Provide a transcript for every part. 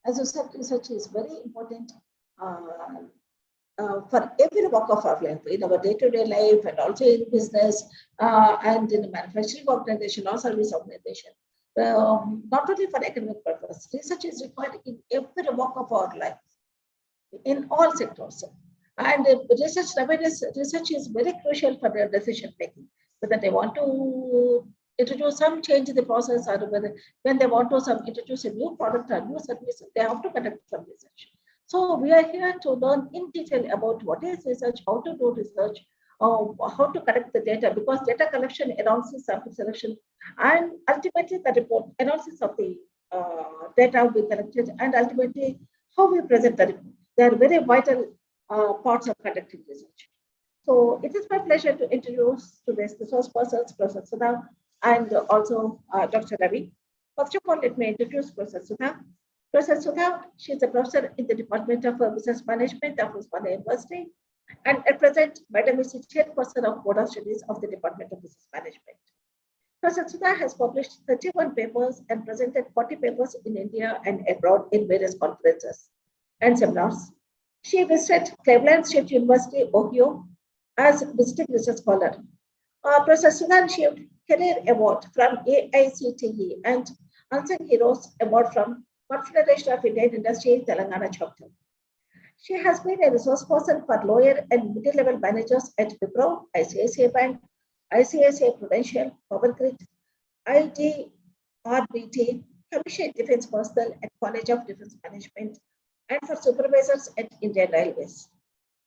As you said, research is very important for every walk of our life, in our day-to-day life and also in business and in a manufacturing organization or service organization. Not only for academic purpose, research is required in every walk of our life, in all sectors. And research is very crucial for their decision making, whether they want to introduce some change in the process or whether when they want to introduce a new product or new service, they have to conduct some research. So we are here to learn in detail about what is research, how to do research, how to collect the data, because data collection, analysis, sample selection, and ultimately the report, analysis of the data we collected, and ultimately how we present the report. They are very vital parts of conducting research. So it is my pleasure to introduce today's resource persons, Professor Sudha, and also Dr. Ravi. First of all, let me introduce Professor Sudha. Professor Sudha, she is a professor in the Department of Business Management of Osmania University, and at present, Madam is the chairperson of Quota Studies of the Department of Business Management. Professor Sudha has published 31 papers and presented 40 papers in India and abroad in various conferences and seminars. She visited Cleveland State University, Ohio, as visiting research scholar. Professor Sudha received Career Award from AICTE and Unsung Heroes Award from Confederation of Indian Industry, Telangana chapter. She has been a resource person for lower and middle level managers at Wipro, ICICI Bank, ICICI Prudential, Power Grid, IDRBT, Commission Defense Personnel at College of Defense Management, and for supervisors at Indian Railways.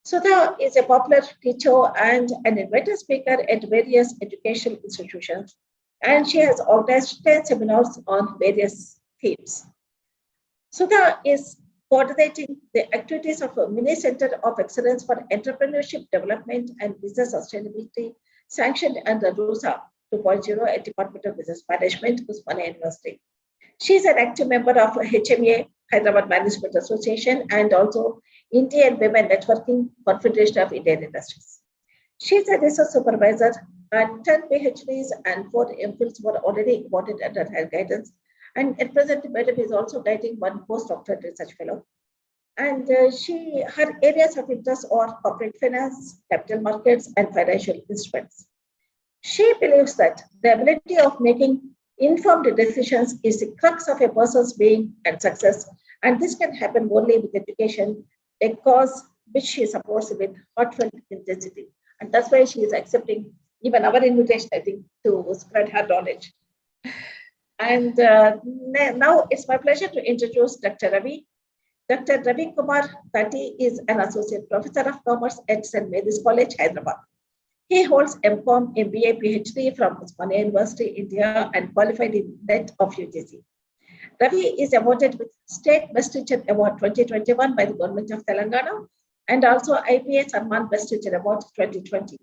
Sudha is a popular teacher and an invited speaker at various educational institutions, and she has organized 10 seminars on various themes. Sudha is coordinating the activities of a mini center of excellence for entrepreneurship development and business sustainability, sanctioned under RUSA 2.0 at Department of Business Management, Osmania University. She is an active member of HMA, Hyderabad Management Association, and also Indian Women Networking Confederation of Indian Industries. She is a research supervisor, and 10 PhDs and 4 MPhils were already awarded under her guidance. And at present, Madam is also guiding one postdoctoral research fellow. And her areas of interest are corporate finance, capital markets, and financial instruments. She believes that the ability of making informed decisions is the crux of a person's being and success, and this can happen only with education, a cause which she supports with heartfelt intensity. And that's why she is accepting even our invitation, I think, to spread her knowledge. And now it's my pleasure to introduce Dr. Ravi. Dr. Ravi Kumar Tati is an associate professor of commerce at St. Mary's College, Hyderabad. He holds MCom, MBA, PhD from Osmania University, India, and qualified in NET of UGC. Ravi is awarded with State Best Teacher Award 2021 by the Government of Telangana, and also IPA Samman Best Teacher Award 2020.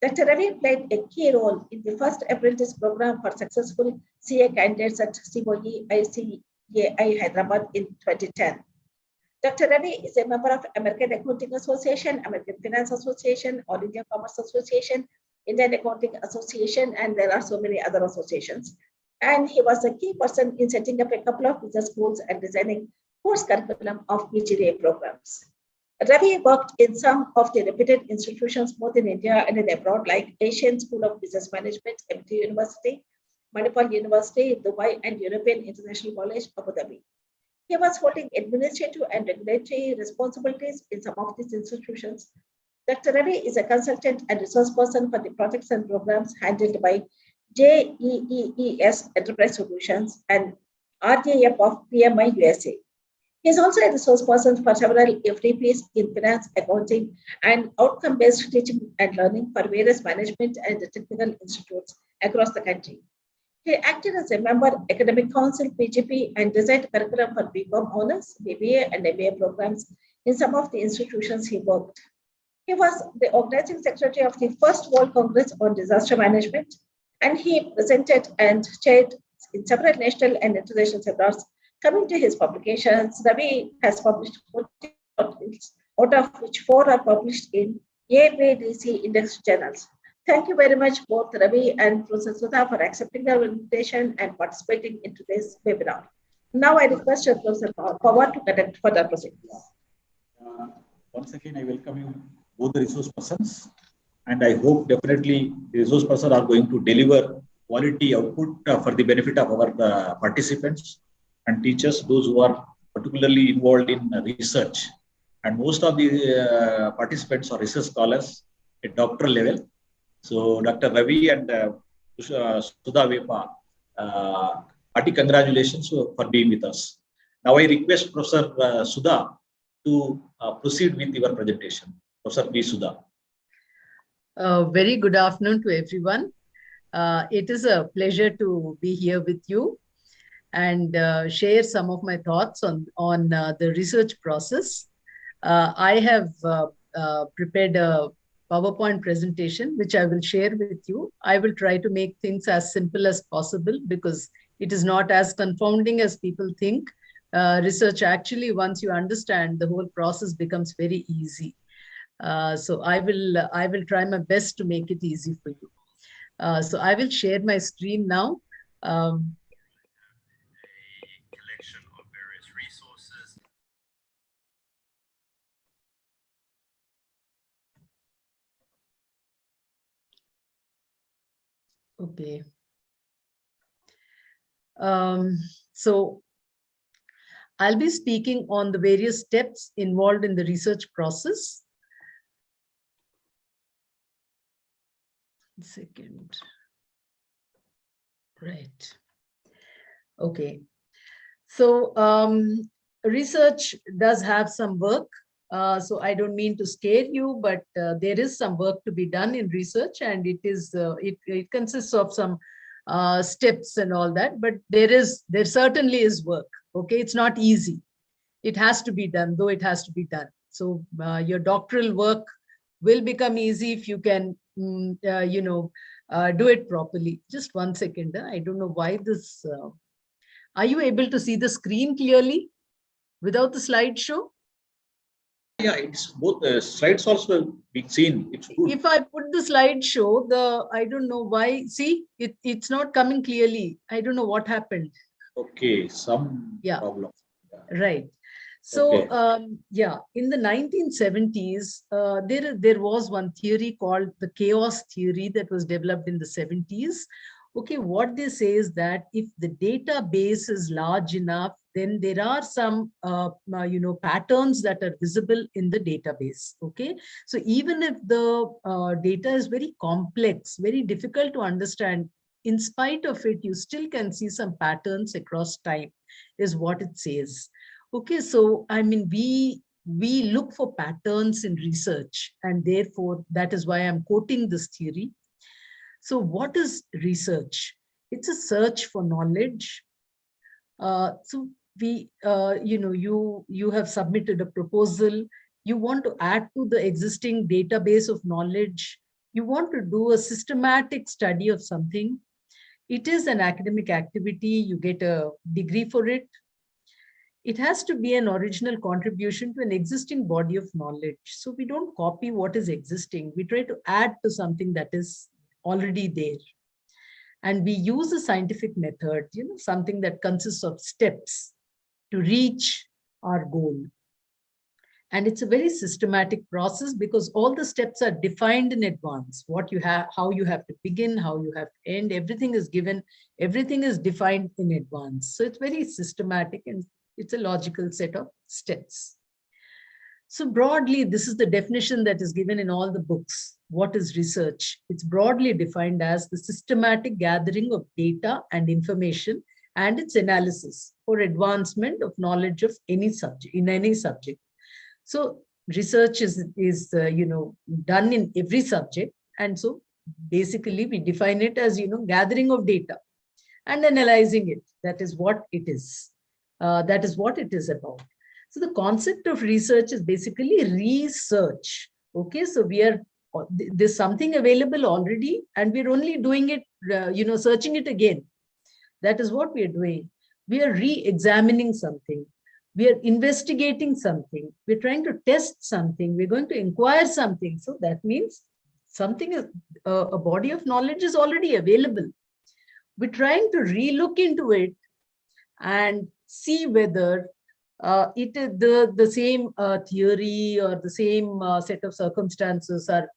Dr. Ravi played a key role in the first apprentice program for successful CA candidates at COE ICAI Hyderabad in 2010. Dr. Ravi is a member of American Accounting Association, American Finance Association, All India Commerce Association, Indian Accounting Association, and there are so many other associations. And he was a key person in setting up a couple of business schools and designing course curriculum of PGDA programs. Ravi worked in some of the reputed institutions both in India and in abroad, like Asian School of Business Management, MT University, Manipal University, Dubai, and European International College, Abu Dhabi. He was holding administrative and regulatory responsibilities in some of these institutions. Dr. Ravi is a consultant and resource person for the projects and programs handled by JEEES Enterprise Solutions and RDF of PMI USA. He is also a resource person for several FDPs in finance, accounting, and outcome-based teaching and learning for various management and technical institutes across the country. He acted as a member of Academic Council, PGP, and designed curriculum for BCom honors, BBA, and MBA programs in some of the institutions he worked. He was the organizing secretary of the First World Congress on Disaster Management, and he presented and chaired in several national and international seminars. Coming to his publications, Ravi has published 14 articles, out of which 4 are published in ABDC index journals. Thank you very much, both Ravi and Professor Sudha, for accepting our invitation and participating in today's webinar. Now I request Professor Pawar to conduct further proceedings. Once again, I welcome you, both the resource persons, and I hope definitely the resource persons are going to deliver quality output for the benefit of our participants and teachers, those who are particularly involved in research. And most of the participants are research scholars at doctoral level. So Dr. Ravi and Sudha Vepa, hearty congratulations for being with us. Now I request Professor Sudha to proceed with your presentation. Professor B. Sudha. Very good afternoon to everyone. It is a pleasure to be here with you and share some of my thoughts on the research process. I have prepared a PowerPoint presentation, which I will share with you. I will try to make things as simple as possible because it is not as confounding as people think. Research actually, once you understand, the whole process becomes very easy. So I will try my best to make it easy for you. So I will share my screen now. A collection of various resources. Okay. So I'll be speaking on the various steps involved in the research process. Second. Right. Okay. So research does have some work. So I don't mean to scare you, but there is some work to be done in research, and it is it consists of some steps and all that. But there certainly is work. Okay, it's not easy. It has to be done, though it has to be done. So your doctoral work will become easy if you can, do it properly. Just 1 second. I don't know why this. Are you able to see the screen clearly without the slideshow? Yeah, it's both slides also being seen. It's good. If I put the slideshow, I don't know why. See, it's not coming clearly. I don't know what happened. Okay, some problem. Yeah. Right. So, okay. Yeah, in the 1970s, there was one theory called the chaos theory that was developed in the 70s. Okay, what they say is that if the database is large enough, then there are some, patterns that are visible in the database. Okay, so even if the data is very complex, very difficult to understand, in spite of it, you still can see some patterns across time, is what it says. Okay, so I mean, we look for patterns in research, and therefore that is why I'm quoting this theory. So what is research? It's a search for knowledge. So we, you have submitted a proposal. You want to add to the existing database of knowledge. You want to do a systematic study of something. It is an academic activity. You get a degree for it. It has to be an original contribution to an existing body of knowledge. So we don't copy what is existing. We try to add to something that is already there. And we use a scientific method, something that consists of steps to reach our goal. And it's a very systematic process because all the steps are defined in advance. What you have, how you have to begin, how you have to end, everything is given, everything is defined in advance. So it's very systematic and it's a logical set of steps. So broadly, this is the definition that is given in all the books. What is research? It's broadly defined as the systematic gathering of data and information and its analysis for advancement of knowledge of any subject, in any subject. So research is done in every subject. And so basically we define it as, gathering of data and analyzing it. That is what it is. That is what it is about. So the concept of research is basically research. Okay, so there's something available already and we're only doing it, searching it again. That is what we are doing. We are re-examining something. We are investigating something. We're trying to test something. We're going to inquire something. So that means something is, a body of knowledge is already available. We're trying to re-look into it and see whether it is the same theory or the same set of circumstances are,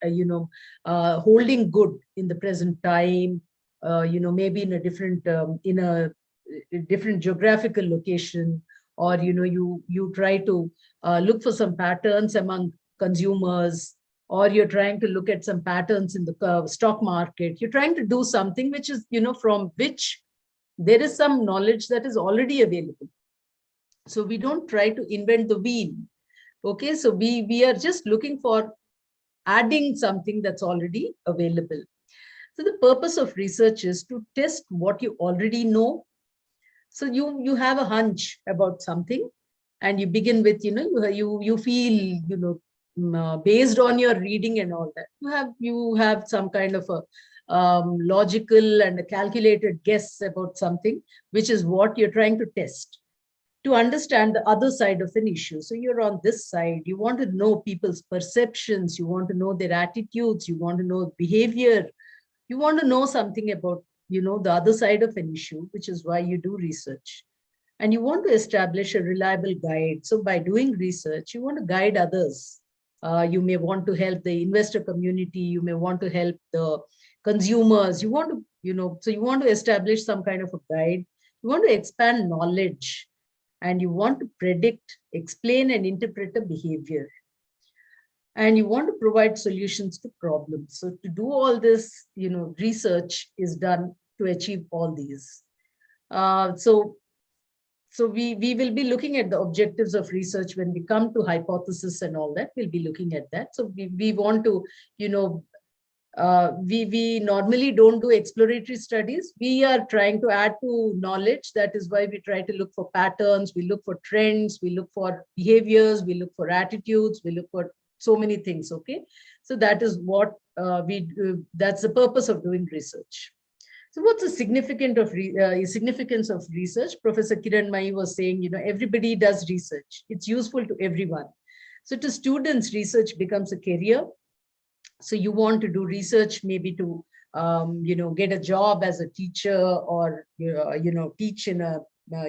holding good in the present time, maybe in a different, different geographical location, or, you try to look for some patterns among consumers, or you're trying to look at some patterns in the stock market. You're trying to do something which is, from which there is some knowledge that is already available. So we don't try to invent the wheel. Okay, so we are just looking for adding something that's already available. So the purpose of research is to test what you already know. So you have a hunch about something, and you begin with, you feel, based on your reading and all that, you have some kind of a logical and a calculated guess about something, which is what you're trying to test, to understand the other side of an issue. So you're on this side, you want to know people's perceptions, you want to know their attitudes, you want to know behavior, you want to know something about, the other side of an issue, which is why you do research. And you want to establish a reliable guide. So by doing research, you want to guide others. You may want to help the investor community, you may want to help the consumers, you want to, so you want to establish some kind of a guide, you want to expand knowledge, and you want to predict, explain, and interpret a behavior. And you want to provide solutions to problems. So to do all this, research is done to achieve all these. So we will be looking at the objectives of research when we come to hypothesis and all that. We'll be looking at that. So we want to, we normally don't do exploratory studies. We are trying to add to knowledge. That is why we try to look for patterns, we look for trends, we look for behaviors, we look for attitudes, we look for so many things. Okay, so that is what we do. That's the purpose of doing research. So what's the significance of research? Professor Kiran Mai was saying, everybody does research. It's useful to everyone. So to students, research becomes a career. So you want to do research maybe to, get a job as a teacher, or, teach in a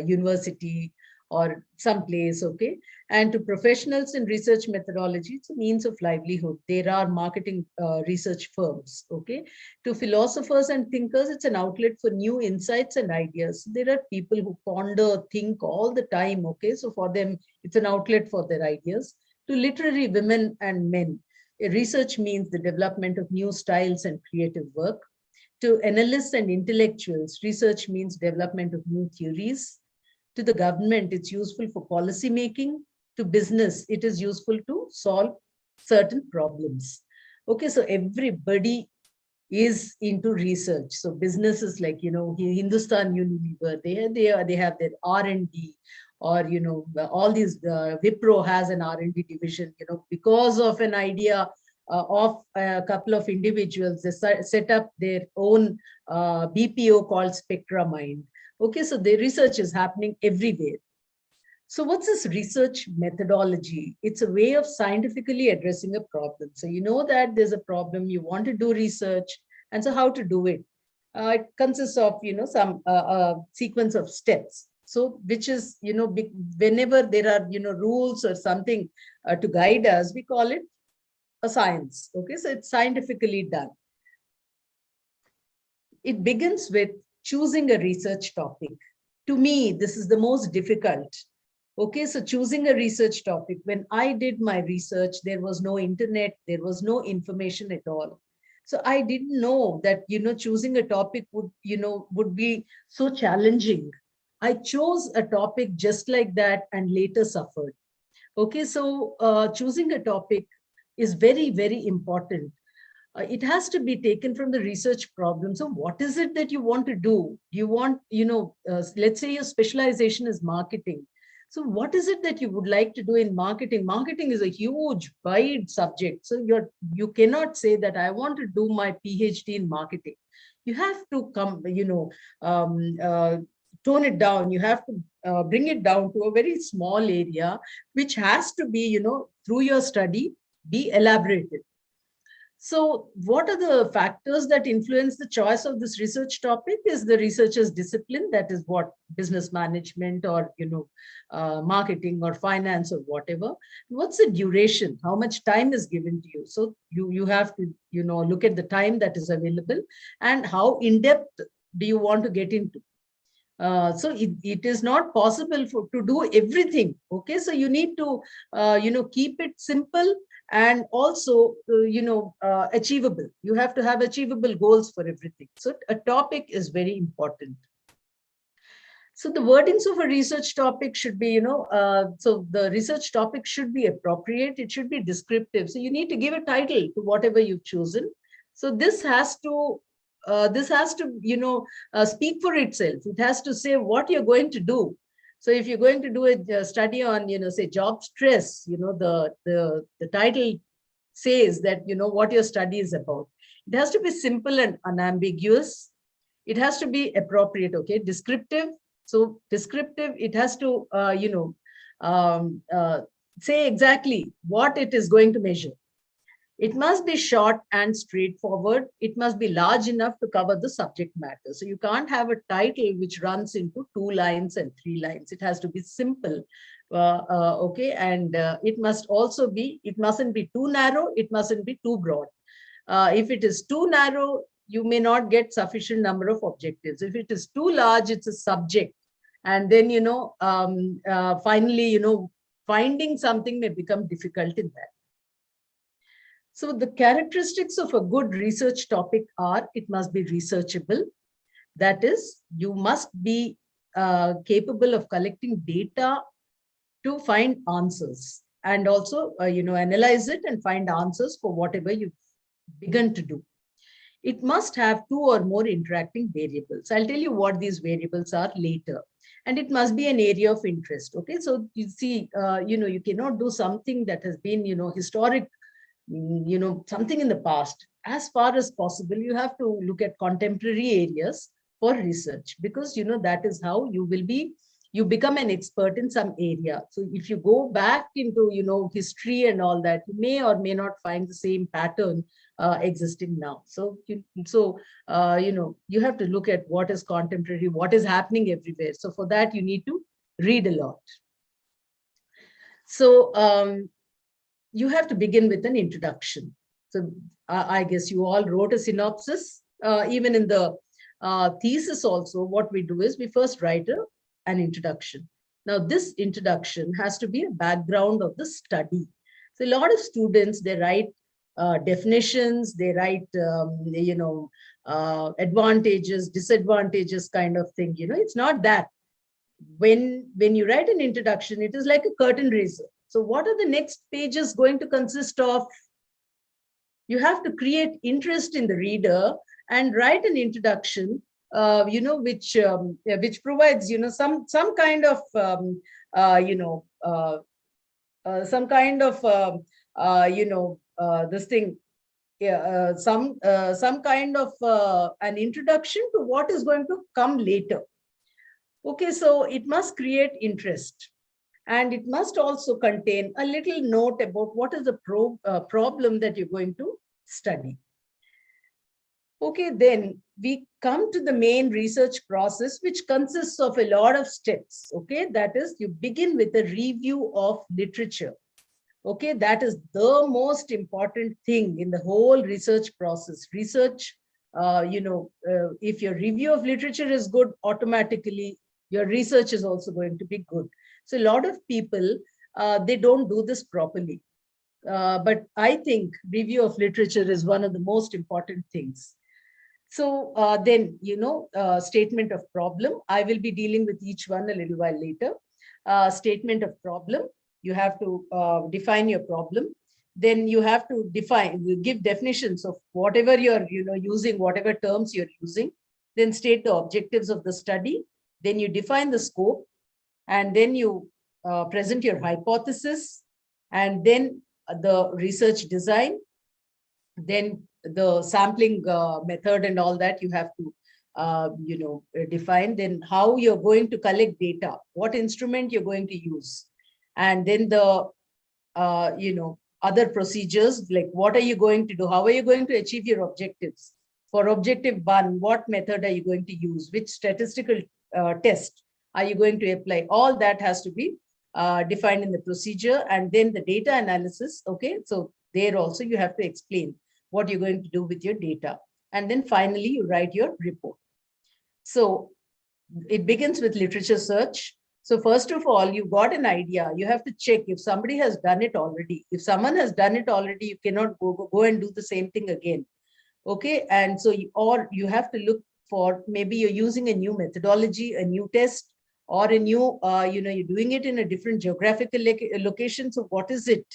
university or someplace, okay? And to professionals in research methodology, it's a means of livelihood. There are marketing research firms, okay? To philosophers and thinkers, it's an outlet for new insights and ideas. There are people who ponder, think all the time, okay? So for them, it's an outlet for their ideas. To literary women and men, research means the development of new styles and creative work. To analysts and intellectuals, research means development of new theories. To the government, it's useful for policy making. To business, it is useful to solve certain problems. Okay, so everybody is into research. So businesses like, Hindustan Unilever, they have their R&D, or, all these, Wipro has an R&D division, because of an idea of a couple of individuals, they set up their own BPO called SpectraMind. Okay, so the research is happening everywhere. So what's this research methodology? It's a way of scientifically addressing a problem. So you know that there's a problem, you want to do research, and so how to do it? It consists of, some sequence of steps. So which is, whenever there are, rules or something to guide us, we call it a science. Okay, so it's scientifically done. It begins with choosing a research topic. To me, this is the most difficult. Okay, so choosing a research topic. When I did my research, there was no internet, there was no information at all. So I didn't know that, choosing a topic would be so challenging. I chose a topic just like that and later suffered. Okay, so choosing a topic is very, very important. It has to be taken from the research problem. So what is it that you want to do? You want, let's say your specialization is marketing. So what is it that you would like to do in marketing? Marketing is a huge, wide subject. So you cannot say that I want to do my PhD in marketing. You have to come, tone it down. You have to bring it down to a very small area, which has to be, through your study, be elaborated. So what are the factors that influence the choice of this research topic? Is the researcher's discipline, that is what business management or marketing or finance or whatever. What's the duration? How much time is given to you? So you have to look at the time that is available and how in depth do you want to get into. So it is not possible to do everything. Okay, so you need to keep it simple and also achievable. You have to have achievable goals for everything. So a topic is very important. So the wordings of a research topic should be, so the research topic should be appropriate. It should be descriptive. So you need to give a title to whatever you've chosen. So this has to speak for itself. It has to say what you're going to do. So if you're going to do a study on, say job stress, the title says that, what your study is about. It has to be simple and unambiguous. It has to be appropriate, okay? Descriptive. So descriptive, it has to, say exactly what it is going to measure. It must be short and straightforward. It must be large enough to cover the subject matter. So you can't have a title which runs into 2 lines and 3 lines. It has to be simple, okay? And it must also be, it mustn't be too narrow. It mustn't be too broad. If it is too narrow, you may not get sufficient number of objectives. If it is too large, it's a subject. And then, finally, finding something may become difficult in that. So the characteristics of a good research topic are, it must be researchable. That is, you must be capable of collecting data to find answers and also, analyze it and find answers for whatever you've begun to do. It must have 2 or more interacting variables. I'll tell you what these variables are later. And it must be an area of interest. Okay, so you see, you cannot do something that has been, historic, something in the past. As far as possible, you have to look at contemporary areas for research, because that is how you become an expert in some area. So if you go back into history and all that, you may or may not find the same pattern existing now. So you have to look at what is contemporary, what is happening everywhere. So for that, you need to read a lot. So you have to begin with an introduction. So I guess you all wrote a synopsis. Even in the thesis also, what we do is we first write an introduction. Now, this introduction has to be a background of the study. So a lot of students, they write definitions, they write, advantages, disadvantages kind of thing. It's not that. When you write an introduction, it is like a curtain raiser. So what are the next pages going to consist of? You have to create interest in the reader and write an introduction, which provides, some kind of, this thing, some kind of an introduction to what is going to come later. Okay, so it must create interest. And it must also contain a little note about what is the problem that you're going to study. Okay, then we come to the main research process, which consists of a lot of steps. Okay, that is, you begin with a review of literature. Okay, that is the most important thing in the whole research process. Research, if your review of literature is good, automatically your research is also going to be good. So a lot of people, they don't do this properly. But I think review of literature is one of the most important things. So then, statement of problem. I will be dealing with each one a little while later. Statement of problem. You have to define your problem. Then you have to give definitions of whatever you're using, whatever terms you're using. Then state the objectives of the study. Then you define the scope. And then you present your hypothesis, and then the research design, then the sampling method and all that you have to define, then how you're going to collect data, what instrument you're going to use, and then the other procedures, like what are you going to do? How are you going to achieve your objectives? For objective 1, what method are you going to use? Which statistical test are you going to apply? All that has to be defined in the procedure. And then the data analysis, okay? So there also you have to explain what you're going to do with your data. And then finally, you write your report. So it begins with literature search. So first of all, you got an idea. You have to check if somebody has done it already. If someone has done it already, you cannot go and do the same thing again. Okay, and so you have to look for, maybe you're using a new methodology, a new test, or a new, you're doing it in a different geographical location. So what is it?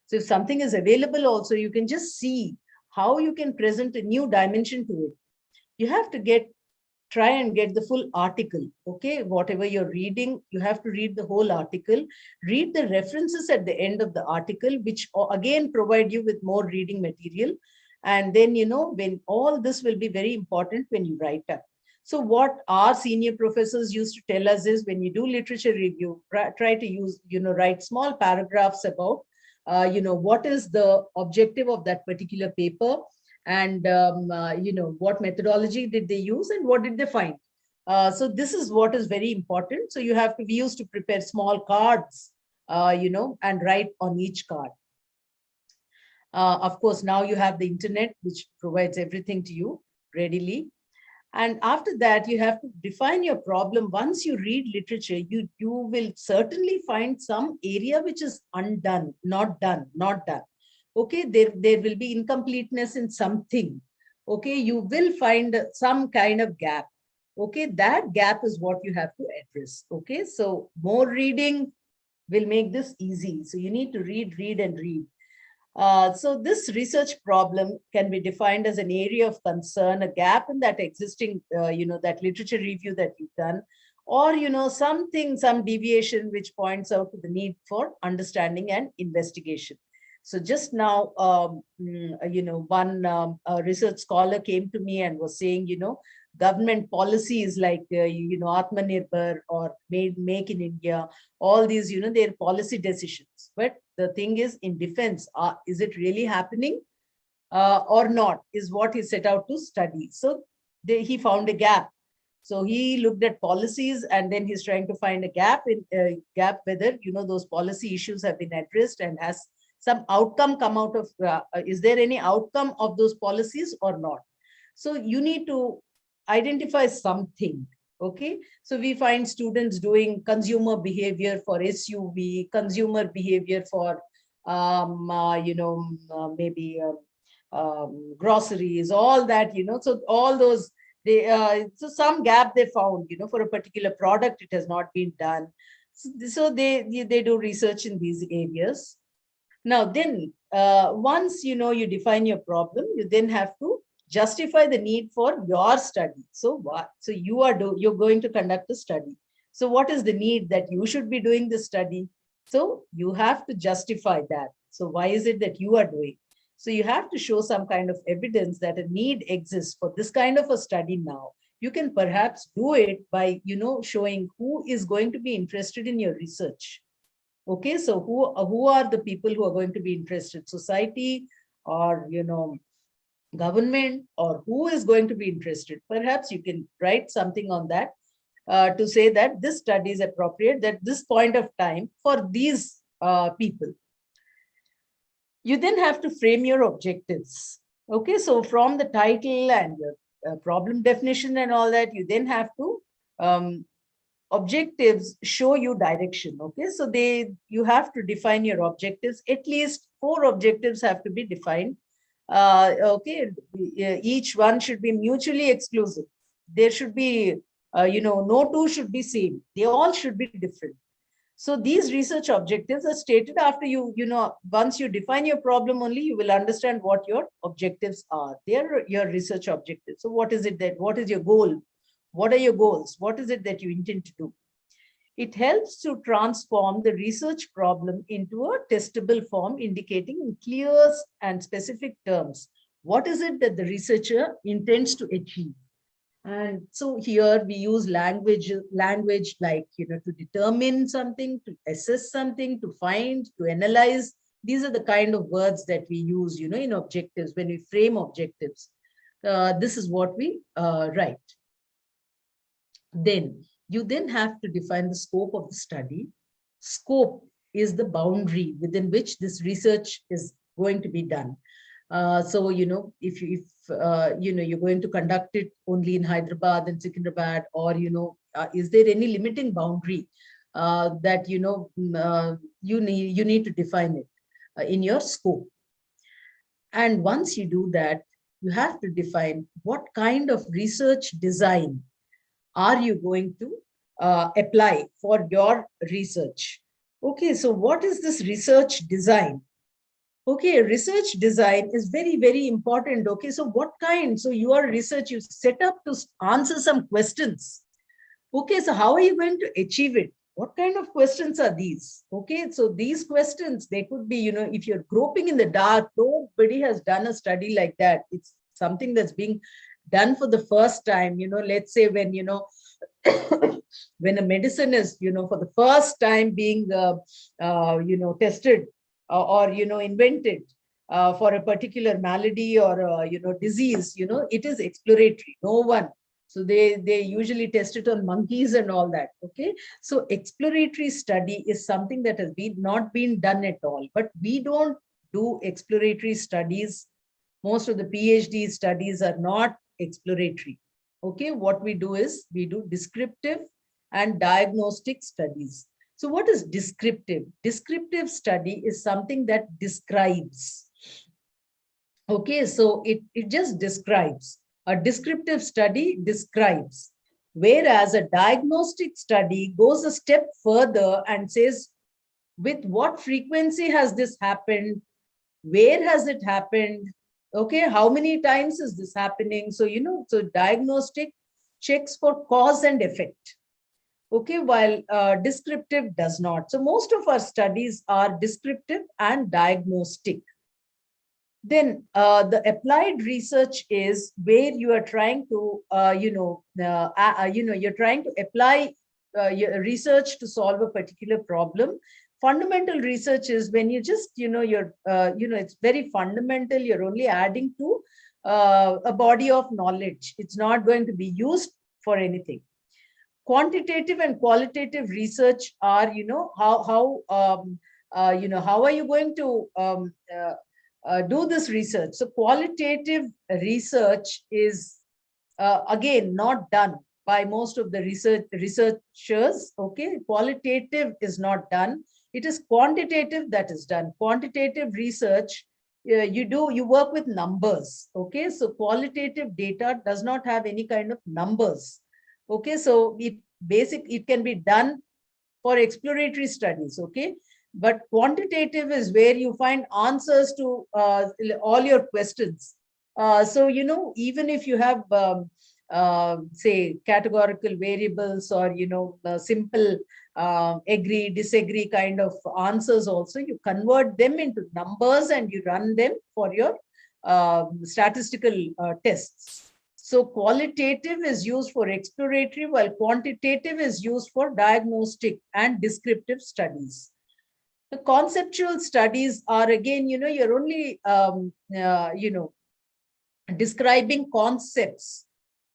So if something is available also, you can just see how you can present a new dimension to it. You have to try and get the full article, okay? Whatever you're reading, you have to read the whole article, read the references at the end of the article, which again provide you with more reading material. And then, when all this will be very important when you write up. So what our senior professors used to tell us is, when you do literature review, try to use, write small paragraphs about, what is the objective of that particular paper, and, what methodology did they use and what did they find. So this is what is very important. So we used to prepare small cards, and write on each card. Of course, now you have the internet, which provides everything to you readily. And after that, you have to define your problem. Once you read literature, you will certainly find some area which is undone, not done. Okay, there will be incompleteness in something. Okay, you will find some kind of gap. Okay, that gap is what you have to address. Okay, so more reading will make this easy. So you need to read and read. So this research problem can be defined as an area of concern, a gap in that existing, that literature review that you've done, or, some deviation which points out to the need for understanding and investigation. So just now, one research scholar came to me and was saying, government policies like, Atmanirbhar or Make in India, all these, they're policy decisions. But the thing is, in defense, is it really happening or not, is what he set out to study. So he found a gap. So he looked at policies, and then he's trying to find a gap whether, those policy issues have been addressed and has some outcome come out of, is there any outcome of those policies or not? So you need to identify something. Okay, so we find students doing consumer behavior for SUV, consumer behavior for, maybe groceries, all that, so all those, so some gap they found, for a particular product, it has not been done. So they do research in these areas. Now then, once, you define your problem, you then have to justify the need for your study. So you're going to conduct a study. So what is the need that you should be doing the study? So you have to justify that. So why is it that you are doing? So you have to show some kind of evidence that a need exists for this kind of a study now. You can perhaps do it by, showing who is going to be interested in your research. Okay, so who are the people who are going to be interested? Society, or, government, or who is going to be interested? Perhaps you can write something on that to say that this study is appropriate at this point of time for these people. You then have to frame your objectives. Okay, so from the title and your problem definition and all that, you then have to, objectives show you direction. Okay, so you have to define your objectives. At least 4 objectives have to be defined. Okay, each one should be mutually exclusive. There should be, no two should be same. They all should be different. So these research objectives are stated after once you define your problem only, you will understand what your objectives are. They are your research objectives. So what is your goal? What are your goals? What is it that you intend to do? It helps to transform the research problem into a testable form, indicating in clear and specific terms what is it that the researcher intends to achieve. And so here we use language like, to determine something, to assess something, to find, to analyze. These are the kind of words that we use, in objectives, when we frame objectives. This is what we write. Then you then have to define the scope of the study. Scope is the boundary within which this research is going to be done. So, if you're going to conduct it only in Hyderabad and Secunderabad, or, is there any limiting boundary that, you need to define it in your scope. And once you do that, you have to define what kind of research design are you going to apply for your research. Okay, so what is this research design? Okay, research design is very, very important. Okay, so what kind? So your research, you set up to answer some questions. Okay, so how are you going to achieve it? What kind of questions are these? Okay, so these questions, they could be, if you're groping in the dark, nobody has done a study like that. It's something that's being done for the first time. Let's say when, when a medicine is, for the first time being, tested or invented for a particular malady or, disease, it is exploratory. No one. So they usually test it on monkeys and all that. Okay. So exploratory study is something that has not been done at all, but we don't do exploratory studies. Most of the PhD studies are not exploratory. Okay. What we do is we do descriptive and diagnostic studies. So what is descriptive? Descriptive study is something that describes. Okay, so it just describes. A descriptive study describes, whereas a diagnostic study goes a step further and says, with what frequency has this happened? Where has it happened? Okay, how many times is this happening? So, so diagnostic checks for cause and effect. Okay, while descriptive does not. So most of our studies are descriptive and diagnostic. Then the applied research is where you are trying to, you're trying to apply your research to solve a particular problem. Fundamental research is when you just, it's very fundamental. You're only adding to a body of knowledge. It's not going to be used for anything. Quantitative and qualitative research are, how are you going to do this research? So qualitative research is, again, not done by most of the researchers. Okay, qualitative is not done. It is quantitative that is done. Quantitative research, you work with numbers. Okay, so qualitative data does not have any kind of numbers. Okay, so it can be done for exploratory studies. Okay, but quantitative is where you find answers to all your questions. So, even if you have, say, categorical variables or, simple agree, disagree kind of answers also, you convert them into numbers and you run them for your statistical tests. So qualitative is used for exploratory, while quantitative is used for diagnostic and descriptive studies. The conceptual studies are, again, you're only, describing concepts.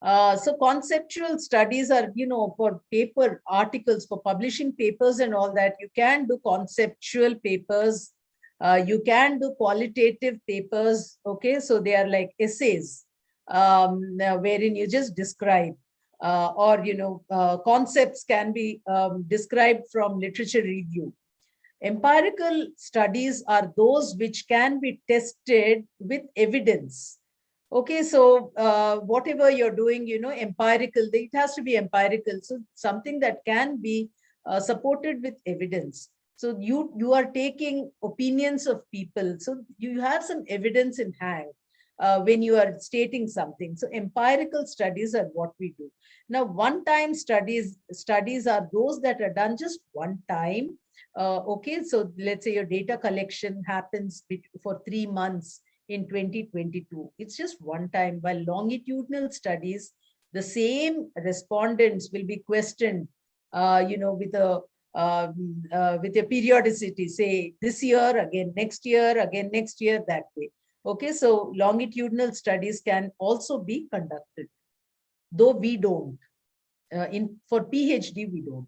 So conceptual studies are, for paper articles, for publishing papers and all that. You can do conceptual papers. You can do qualitative papers. Okay, so they are like essays, wherein you just describe, or, concepts can be described from literature review. Empirical studies are those which can be tested with evidence. Okay, so whatever you're doing, empirical, it has to be empirical. So something that can be supported with evidence. So you are taking opinions of people. So you have some evidence in hand when you are stating something. So empirical studies are what we do. Now, one-time studies are those that are done just one time. Okay, so let's say your data collection happens for 3 months in 2022. It's just one time. While longitudinal studies, the same respondents will be questioned, with a with your periodicity, say this year, again next year, that way. Okay, so longitudinal studies can also be conducted, though we don't. For PhD, we don't.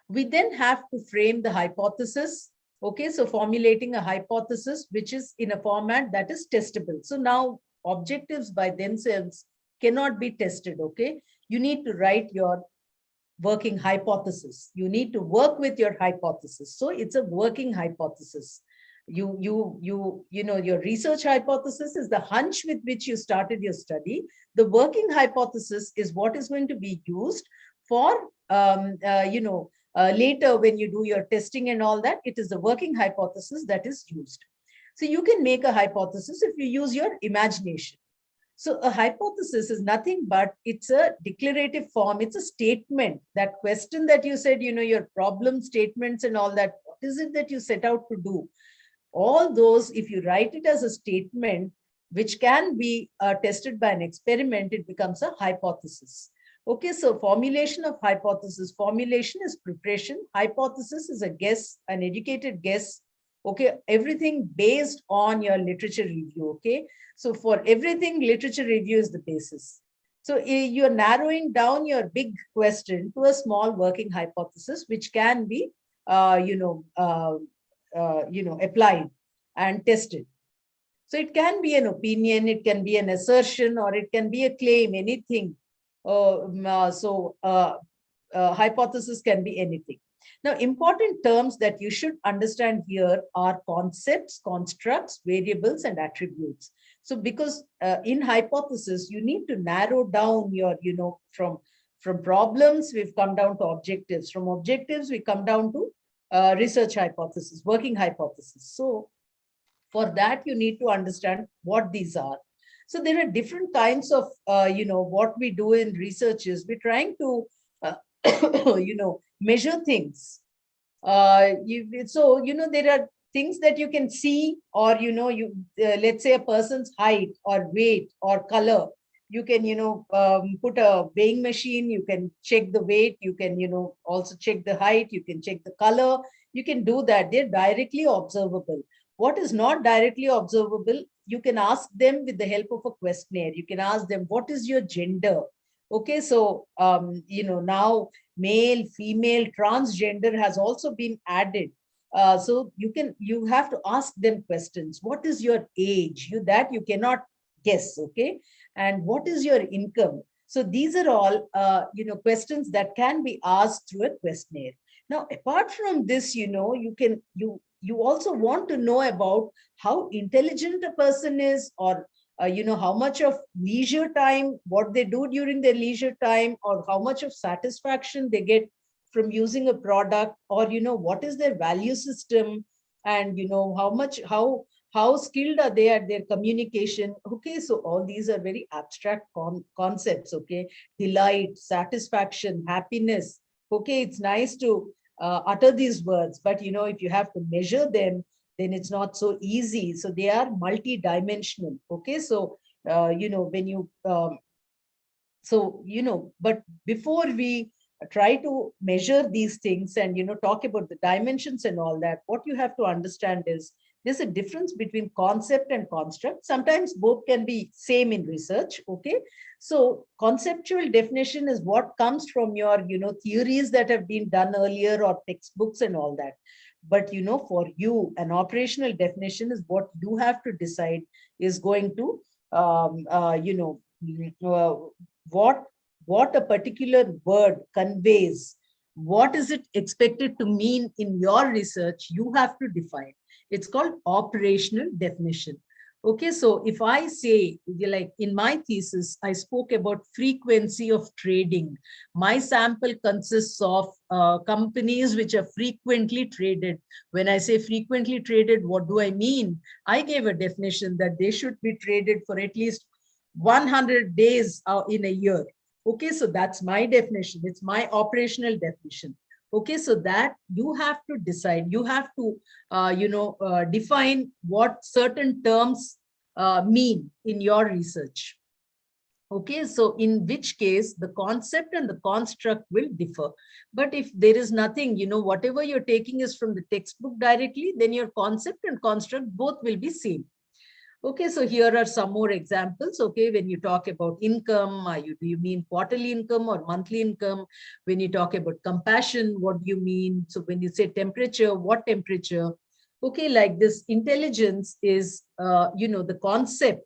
We then have to frame the hypothesis. Okay, so formulating a hypothesis, which is in a format that is testable. So now objectives by themselves cannot be tested. Okay, you need to write your working hypothesis. You need to work with your hypothesis. So it's a working hypothesis. You know, your research hypothesis is the hunch with which you started your study. The working hypothesis is what is going to be used for, later when you do your testing and all that. It is the working hypothesis that is used. So you can make a hypothesis if you use your imagination. So a hypothesis is nothing but it's a declarative form. It's a statement. That question that you said, you know, your problem statements and all that, what is it that you set out to do? All those, if you write it as a statement, which can be tested by an experiment, it becomes a hypothesis. Okay, so formulation of hypothesis. Formulation is preparation. Hypothesis is a guess, an educated guess. Okay, everything based on your literature review. Okay, so for everything, literature review is the basis. So you're narrowing down your big question to a small working hypothesis, which can be, applied and tested. So it can be an opinion, it can be an assertion, or it can be a claim, anything. Hypothesis can be anything. Now, important terms that you should understand here are concepts, constructs, variables, and attributes. So because in hypothesis, you need to narrow down your, from problems, we've come down to objectives. From objectives, we come down to research hypothesis, working hypothesis. So for that, you need to understand what these are. So there are different kinds of, what we do in research is we're trying to, measure things. There are things that you can see, or, let's say a person's height or weight or color. You can, put a weighing machine, you can check the weight, you can, also check the height, you can check the color. You can do that. They're directly observable. What is not directly observable, you can ask them with the help of a questionnaire. You can ask them, what is your gender? Okay, so, now male, female, transgender has also been added. So you have to ask them questions. What is your age? You cannot guess, okay? And what is your income? So these are all, questions that can be asked through a questionnaire. Now, apart from this, you also want to know about how intelligent a person is, or how much of leisure time, what they do during their leisure time, or how much of satisfaction they get from using a product, or what is their value system, and how skilled are they at their communication. Okay, so all these are very abstract concepts. Okay, delight, satisfaction, happiness. Okay, it's nice to utter these words, but if you have to measure them, then it's not so easy. So they are multi-dimensional. Okay, so when you but before we try to measure these things and talk about the dimensions and all that, what you have to understand is there's a difference between concept and construct. Sometimes both can be same in research. Okay, so conceptual definition is what comes from your theories that have been done earlier, or textbooks and all that. But for you, an operational definition is what you have to decide is going to what a particular word conveys. What is it expected to mean in your research? You have to define. It's called operational definition. Okay, so if I say, like in my thesis, I spoke about frequency of trading. My sample consists of companies which are frequently traded. When I say frequently traded, what do I mean? I gave a definition that they should be traded for at least 100 days in a year. Okay, so that's my definition. It's my operational definition. Okay, so that you have to decide. You have to, define what certain terms mean in your research. Okay, so in which case the concept and the construct will differ. But if there is nothing, whatever you're taking is from the textbook directly, then your concept and construct both will be same. Okay, so here are some more examples. Okay, when you talk about income, do you mean quarterly income or monthly income? When you talk about compassion, what do you mean? So when you say temperature, what temperature? Okay, like this intelligence is, the concept.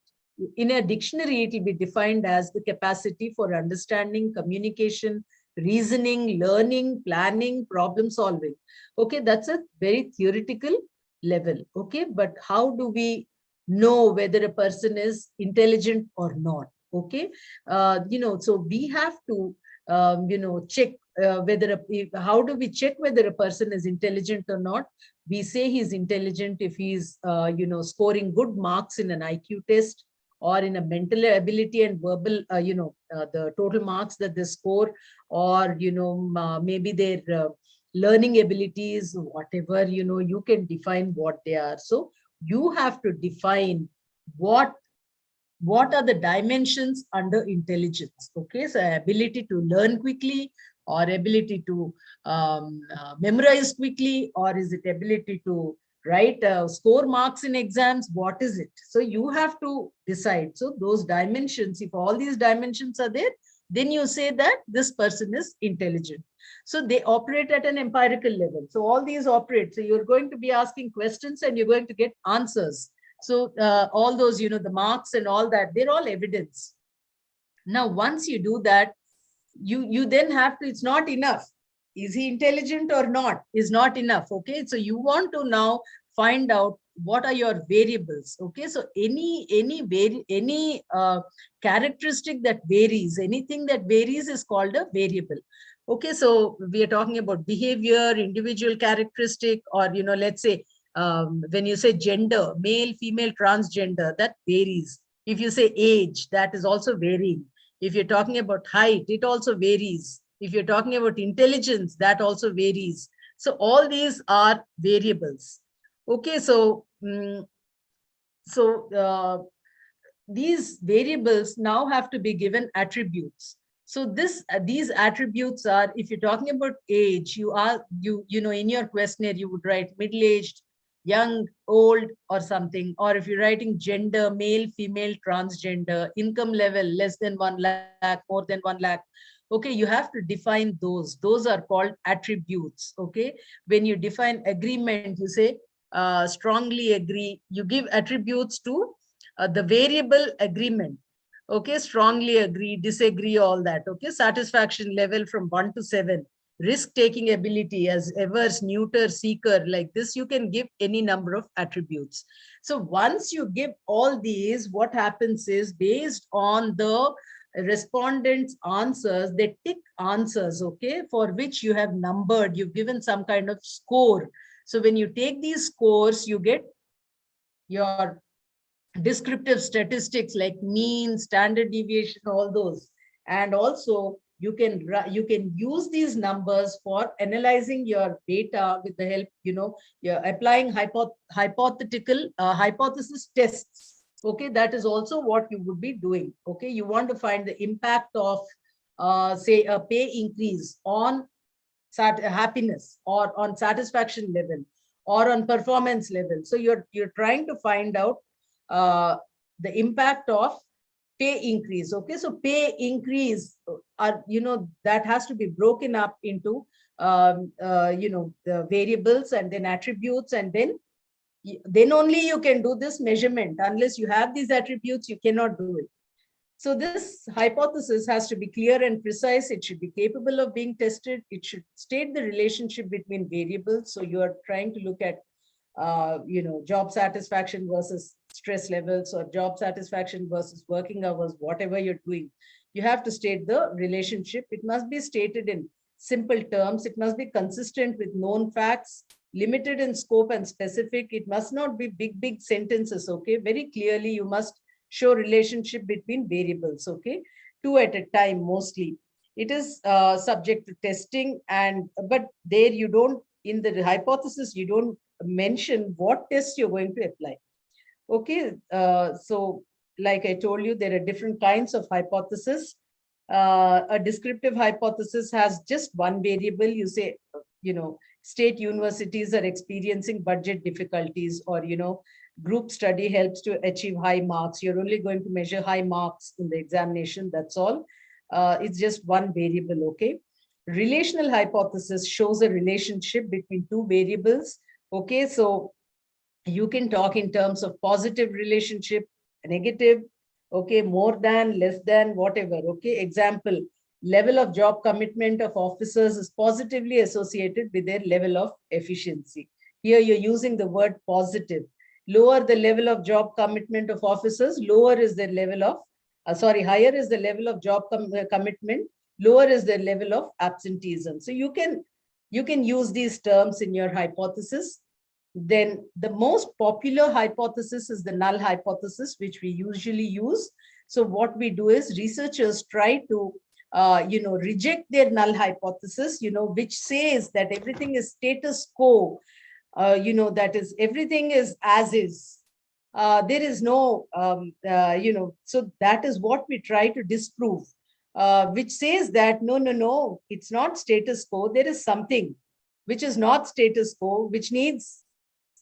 In a dictionary, it will be defined as the capacity for understanding, communication, reasoning, learning, planning, problem solving. Okay, that's a very theoretical level. Okay, but how do we know whether a person is intelligent or not? Okay, so we have to, check whether, how do we check whether a person is intelligent or not? We say he's intelligent if he's, scoring good marks in an IQ test, or in a mental ability and verbal, the total marks that they score, or, maybe their learning abilities, whatever, you can define what they are. So you have to define what are the dimensions under intelligence. Okay, so ability to learn quickly, or ability to memorize quickly, or is it ability to write, score marks in exams? What is it? So you have to decide. So those dimensions, if all these dimensions are there, then you say that this person is intelligent. So they operate at an empirical level. So all these operate. So you're going to be asking questions and you're going to get answers. So all those, the marks and all that, they're all evidence. Now, once you do that, you then have to, it's not enough. Is he intelligent or not? Is not enough. Okay, so you want to now find out what are your variables. Okay, so any characteristic that varies, anything that varies is called a variable. Okay, so we are talking about behavior, individual characteristic, or let's say when you say gender, male, female, transgender, that varies. If you say age, that is also varying. If you're talking about height, it also varies. If you're talking about intelligence, that also varies. So all these are variables. Okay, so these variables now have to be given attributes. So these attributes are, if you're talking about age, in your questionnaire, you would write middle-aged, young, old, or something. Or if you're writing gender, male, female, transgender, income level, less than 1 lakh, more than 1 lakh. Okay, you have to define those. Those are called attributes. Okay, when you define agreement, you say strongly agree. You give attributes to the variable agreement. Okay, strongly agree, disagree, all that. Okay, satisfaction level from 1 to 7. Risk-taking ability as averse, neuter, seeker, like this, you can give any number of attributes. So once you give all these, what happens is, based on the respondents' answers, they tick answers, okay, for which you have numbered, you've given some kind of score. So when you take these scores, you get your descriptive statistics like mean, standard deviation, all those. And also you can use these numbers for analyzing your data with the help, you're applying hypothetical hypothesis tests. Okay, that is also what you would be doing. Okay, you want to find the impact of say a pay increase on happiness, or on satisfaction level, or on performance level. So you're trying to find out the impact of pay increase. Okay, so pay increase are, that has to be broken up into the variables and then attributes, and then only you can do this measurement. Unless you have these attributes, you cannot do it. So this hypothesis has to be clear and precise. It should be capable of being tested. It should state the relationship between variables. So you are trying to look at job satisfaction versus stress levels, or job satisfaction versus working hours, whatever you're doing. You have to state the relationship. It must be stated in simple terms. It must be consistent with known facts, limited in scope and specific. It must not be big sentences. Okay, very clearly you must show relationship between variables. Okay, 2 at a time mostly. It is subject to testing, but there you don't, in the hypothesis, you don't mention what test you're going to apply. Okay, so like I told you, there are different kinds of hypothesis. A descriptive hypothesis has just one variable. You say, state universities are experiencing budget difficulties, or, group study helps to achieve high marks. You're only going to measure high marks in the examination. That's all. It's just one variable, okay? Relational hypothesis shows a relationship between two variables, okay? So you can talk in terms of positive relationship, negative, okay, more than, less than, whatever, okay? Example, level of job commitment of officers is positively associated with their level of efficiency. Here you're using the word positive. Lower the level of job commitment of officers, lower is the level of, higher is the level of job commitment, lower is the level of absenteeism. So you can use these terms in your hypothesis. Then the most popular hypothesis is the null hypothesis, which we usually use. So what we do is researchers try to, reject their null hypothesis, which says that everything is status quo, that is, everything is as is. There is no, so that is what we try to disprove, which says that, no, it's not status quo. There is something which is not status quo, which needs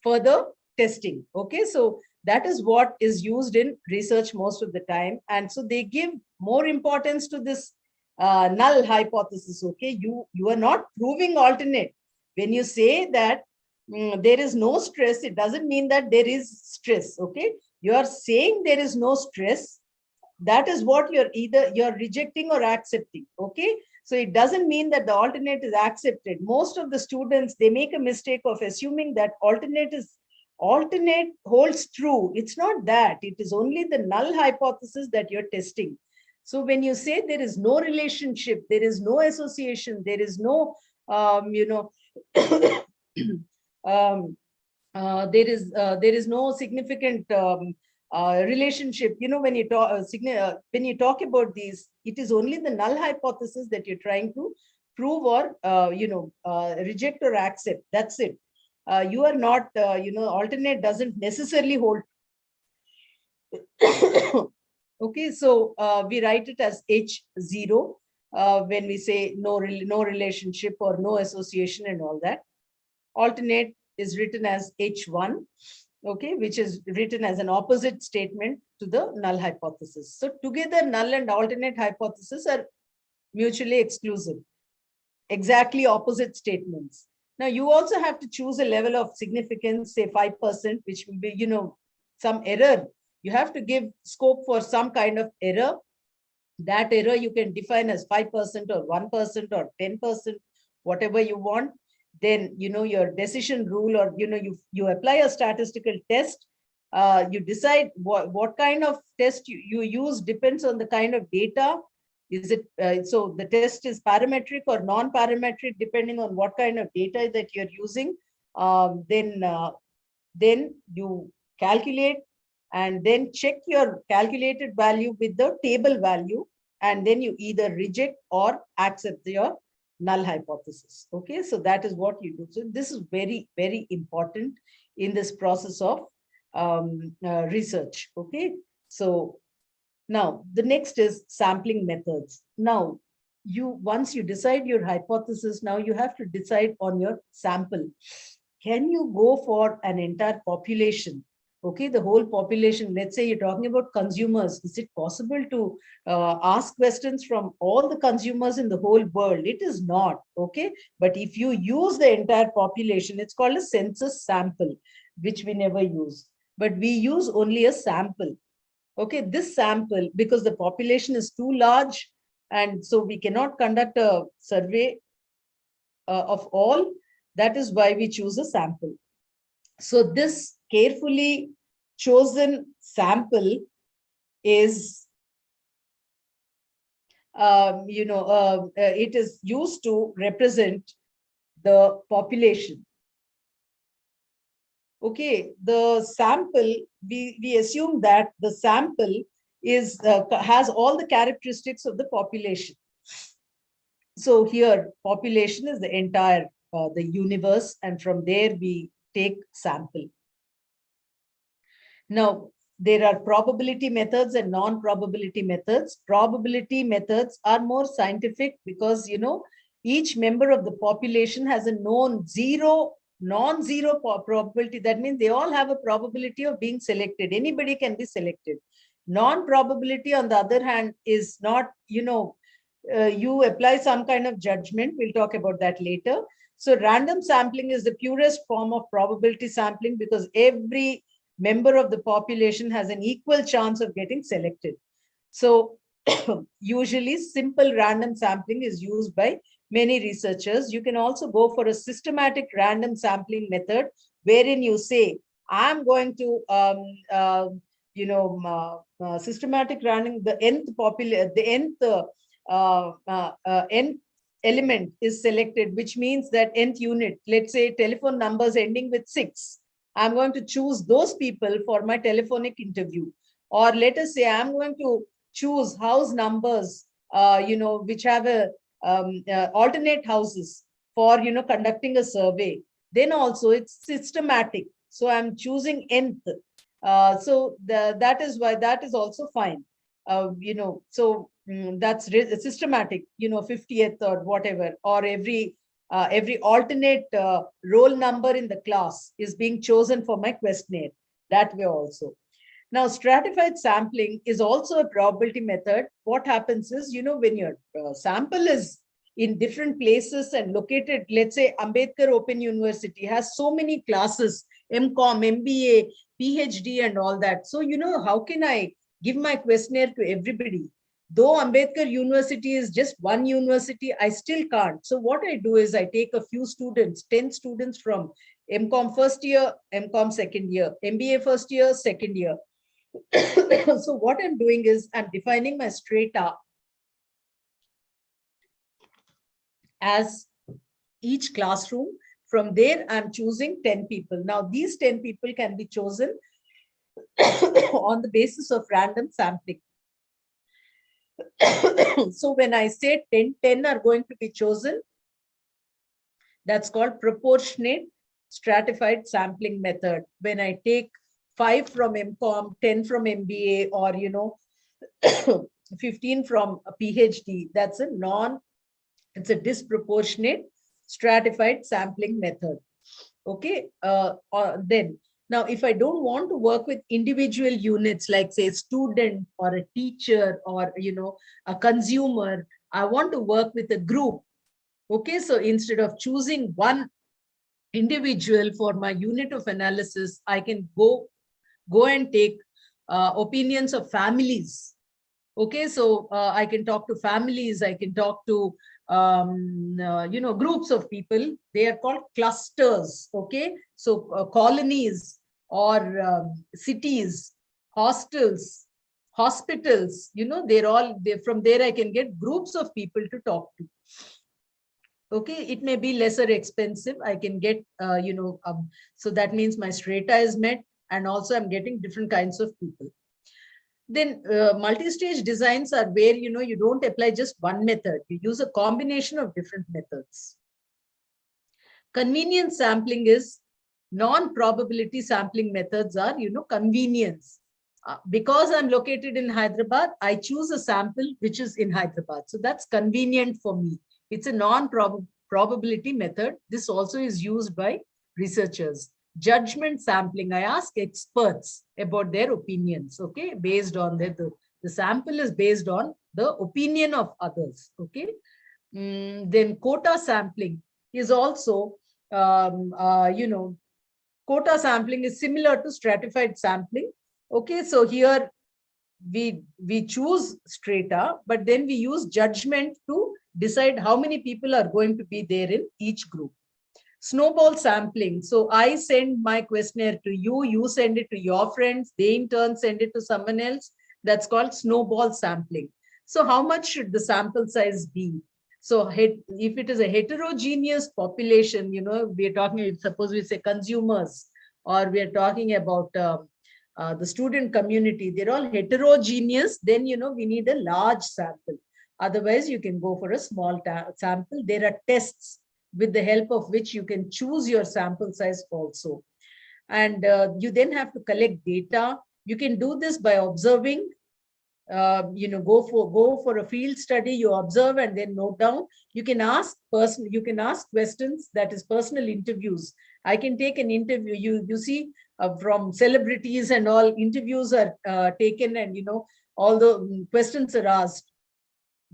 further testing. Okay, so that is what is used in research most of the time. And so they give more importance to this null hypothesis. Okay, you are not proving alternate. When you say that there is no stress, it doesn't mean that there is stress. Okay, you are saying there is no stress. That is what you're rejecting or accepting. Okay, so it doesn't mean that the alternate is accepted. Most of the students, they make a mistake of assuming that alternate holds true. It's not that. It is only the null hypothesis that you're testing. So when you say there is no relationship, there is no association, there is no, there is no significant relationship. When you talk about these, it is only the null hypothesis that you're trying to prove or reject or accept. That's it. You are not, alternate doesn't necessarily hold. Okay, so we write it as H0 when we say no relationship or no association and all that. Alternate is written as H1. Okay, which is written as an opposite statement to the null hypothesis. So together, null and alternate hypothesis are mutually exclusive, exactly opposite statements. Now, you also have to choose a level of significance, say 5%, which will be, some error. You have to give scope for some kind of error. That error you can define as 5% or 1% or 10%, whatever you want. Then, your decision rule, or, you apply a statistical test. You decide what kind of test you use depends on the kind of data. Is it, so the test is parametric or non-parametric, depending on what kind of data that you're using. Then you calculate and then check your calculated value with the table value. And then you either reject or accept your null hypothesis. Okay, so that is what you do. So this is very, very important in this process of research. Okay, so now the next is sampling methods. Now, once you decide your hypothesis, now you have to decide on your sample. Can you go for an entire population? Okay, the whole population, let's say you're talking about consumers. Is it possible to ask questions from all the consumers in the whole world? It is not, okay? But if you use the entire population, it's called a census sample, which we never use. But we use only a sample. Okay, this sample, because the population is too large, and so we cannot conduct a survey of all. That is why we choose a sample. So this carefully chosen sample is, it is used to represent the population. Okay, the sample, we assume that the sample is has all the characteristics of the population. So here, population is the entire the universe, and from there we take sample. Now, there are probability methods and non-probability methods. Probability methods are more scientific because, each member of the population has a non-zero probability. That means they all have a probability of being selected. Anybody can be selected. Non-probability, on the other hand, is not, you apply some kind of judgment. We'll talk about that later. So random sampling is the purest form of probability sampling because every member of the population has an equal chance of getting selected. So usually simple random sampling is used by many researchers. You can also go for a systematic random sampling method wherein you say, I'm going to, systematic random, the nth element is selected, which means that nth unit, let's say telephone numbers ending with 6. I'm going to choose those people for my telephonic interview. Or let us say I'm going to choose house numbers, which have alternate houses for, conducting a survey. Then also it's systematic. So I'm choosing nth. That is why that is also fine. That's systematic, 50th or whatever, or every alternate roll number in the class is being chosen for my questionnaire. That way also. Now, stratified sampling is also a probability method. What happens is, when your sample is in different places and located, let's say Ambedkar Open University has so many classes, MCOM, MBA, PhD and all that. So, how can I give my questionnaire to everybody? Though Ambedkar University is just one university, I still can't. So what I do is I take a few students, 10 students from MCOM first year, MCOM second year, MBA first year, second year. So what I'm doing is I'm defining my strata as each classroom. From there, I'm choosing 10 people. Now, these 10 people can be chosen on the basis of random sampling. So when I say 10 are going to be chosen, that's called proportionate stratified sampling method. When I take 5 from MCOM, 10 from MBA, or 15 from a PhD, that's it's a disproportionate stratified sampling method. Okay, then now if I don't want to work with individual units like say student or a teacher or a consumer, I want to work with a group. Okay, so instead of choosing one individual for my unit of analysis, I can go and take opinions of families. Okay, so I can talk to families, I can talk to groups of people. They are called clusters. Okay, so colonies or cities, hostels, hospitals, they're from there I can get groups of people to talk to. Okay, it may be lesser expensive. I can get, so that means my strata is met, and also I'm getting different kinds of people. Then multi-stage designs are where, you don't apply just one method. You use a combination of different methods. Convenience sampling is non-probability sampling methods are, convenience. Because I'm located in Hyderabad, I choose a sample which is in Hyderabad. So that's convenient for me. It's a non-probability method. This also is used by researchers. Judgment sampling, I ask experts about their opinions, okay, based on the sample is based on the opinion of others, okay. Then quota sampling is also, quota sampling is similar to stratified sampling, okay. So here we choose strata, but then we use judgment to decide how many people are going to be there in each group. Snowball sampling. So I send my questionnaire to you, you send it to your friends, they in turn send it to someone else. That's called snowball sampling. So how much should the sample size be? So if it is a heterogeneous population, we're talking, suppose we say consumers, or we're talking about the student community, they're all heterogeneous, then, we need a large sample. Otherwise, you can go for a small sample. There are tests with the help of which you can choose your sample size also. And you then have to collect data. You can do this by observing. Go for a field study. You observe and then note down. You can ask questions, that is personal interviews. I can take an interview. You see, from celebrities and all, interviews are taken, and all the questions are asked.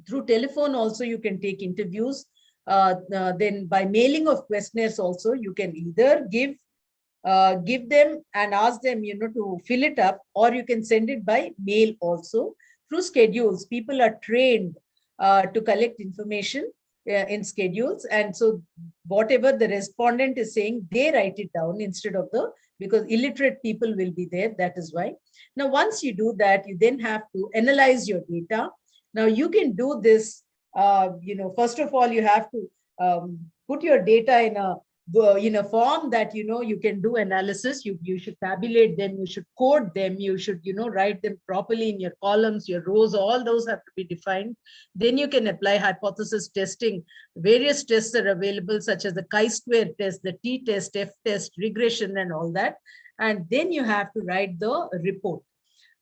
Through telephone also you can take interviews. Then by mailing of questionnaires also, you can either give them and ask them to fill it up, or you can send it by mail also. Through schedules, people are trained to collect information in schedules, and so whatever the respondent is saying, they write it down instead of because illiterate people will be there. That is why. Now once you do that, you then have to analyze your data. Now you can do this, first of all, you have to put your data in a form that you can do analysis. You should tabulate them, you should code them, you should write them properly in your columns, your rows, all those have to be defined. Then you can apply hypothesis testing. Various tests are available, such as the chi-square test, the t-test, f-test, regression, and all that. And then you have to write the report.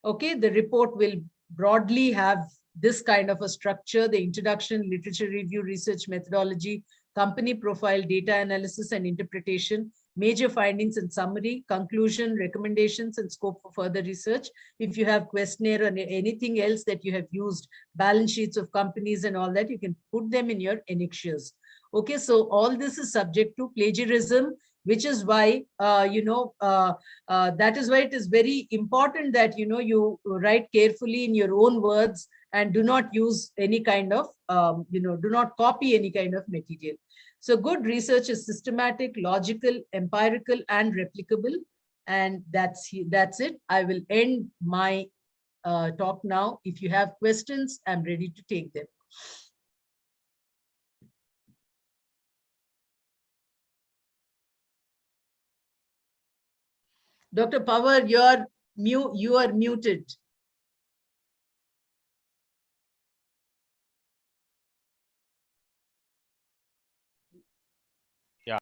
Okay, the report will broadly have this kind of a structure: the introduction, literature review, research methodology, company profile, data analysis and interpretation, major findings and summary, conclusion, recommendations, and scope for further research. If you have questionnaire or anything else that you have used, balance sheets of companies and all that, you can put them in your annexures. Okay, so all this is subject to plagiarism, which is why, that is why it is very important that, you write carefully in your own words and do not use any kind of, do not copy any kind of material. So good research is systematic, logical, empirical, and replicable. And that's it. I will end my talk now. If you have questions, I'm ready to take them. Dr. Power, you are muted. Yeah.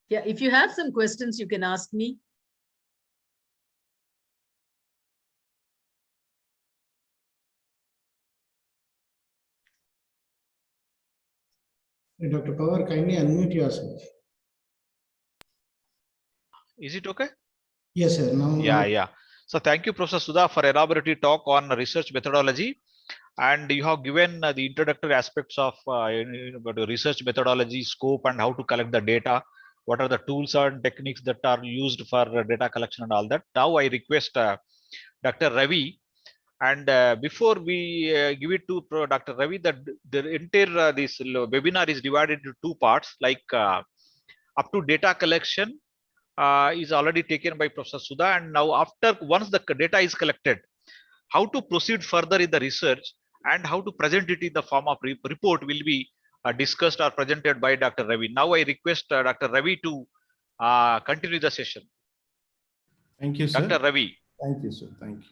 Yeah, if you have some questions, you can ask me. Dr. Power, kindly unmute yourself. Is it okay? Yes, sir. Now. Yeah. So thank you, Professor Sudha, for elaboratory talk on research methodology. And you have given the introductory aspects of research methodology, scope, and how to collect the data. What are the tools and techniques that are used for data collection and all that. Now I request Dr. Ravi. And before we give it to Dr. Ravi, that the entire this webinar is divided into two parts, like up to data collection is already taken by Professor Sudha. And now once the data is collected, how to proceed further in the research and how to present it in the form of report will be discussed or presented by Dr. Ravi. Now I request Dr. Ravi to continue the session. Thank you, sir. Dr. Ravi. Thank you, sir. Thank you.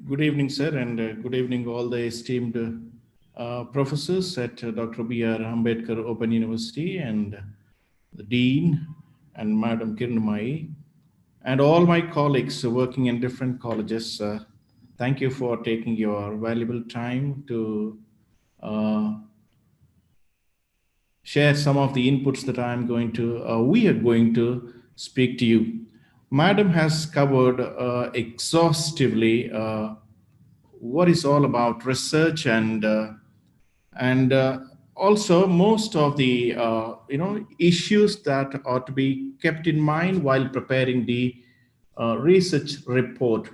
Good evening, sir, and good evening all the esteemed professors at Dr. B.R. Ambedkar Open University, and the Dean and Madam Kirnamai, and all my colleagues working in different colleges. Thank you for taking your valuable time to share some of the inputs that we are going to speak to you. Madam has covered exhaustively what is all about research, and also most of the issues that ought to be kept in mind while preparing the research report.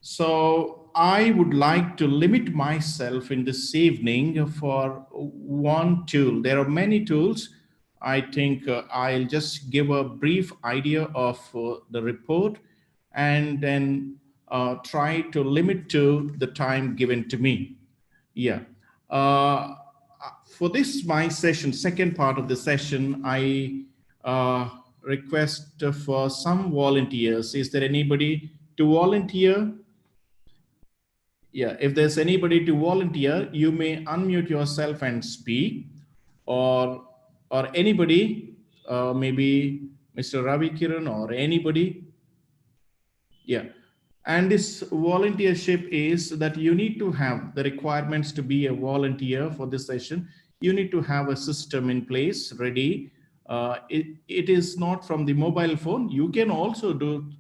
So I would like to limit myself in this evening for one tool. There are many tools. I think I'll just give a brief idea of the report, and then try to limit to the time given to me. Yeah. For this, my session, second part of the session, I request for some volunteers. Is there anybody to volunteer? Yeah, if there's anybody to volunteer, you may unmute yourself and speak, or anybody, maybe Mr. Ravi Kiran or anybody. Yeah. And this volunteership is that you need to have the requirements to be a volunteer for this session. You need to have a system in place ready. It is not from the mobile phone. You can also do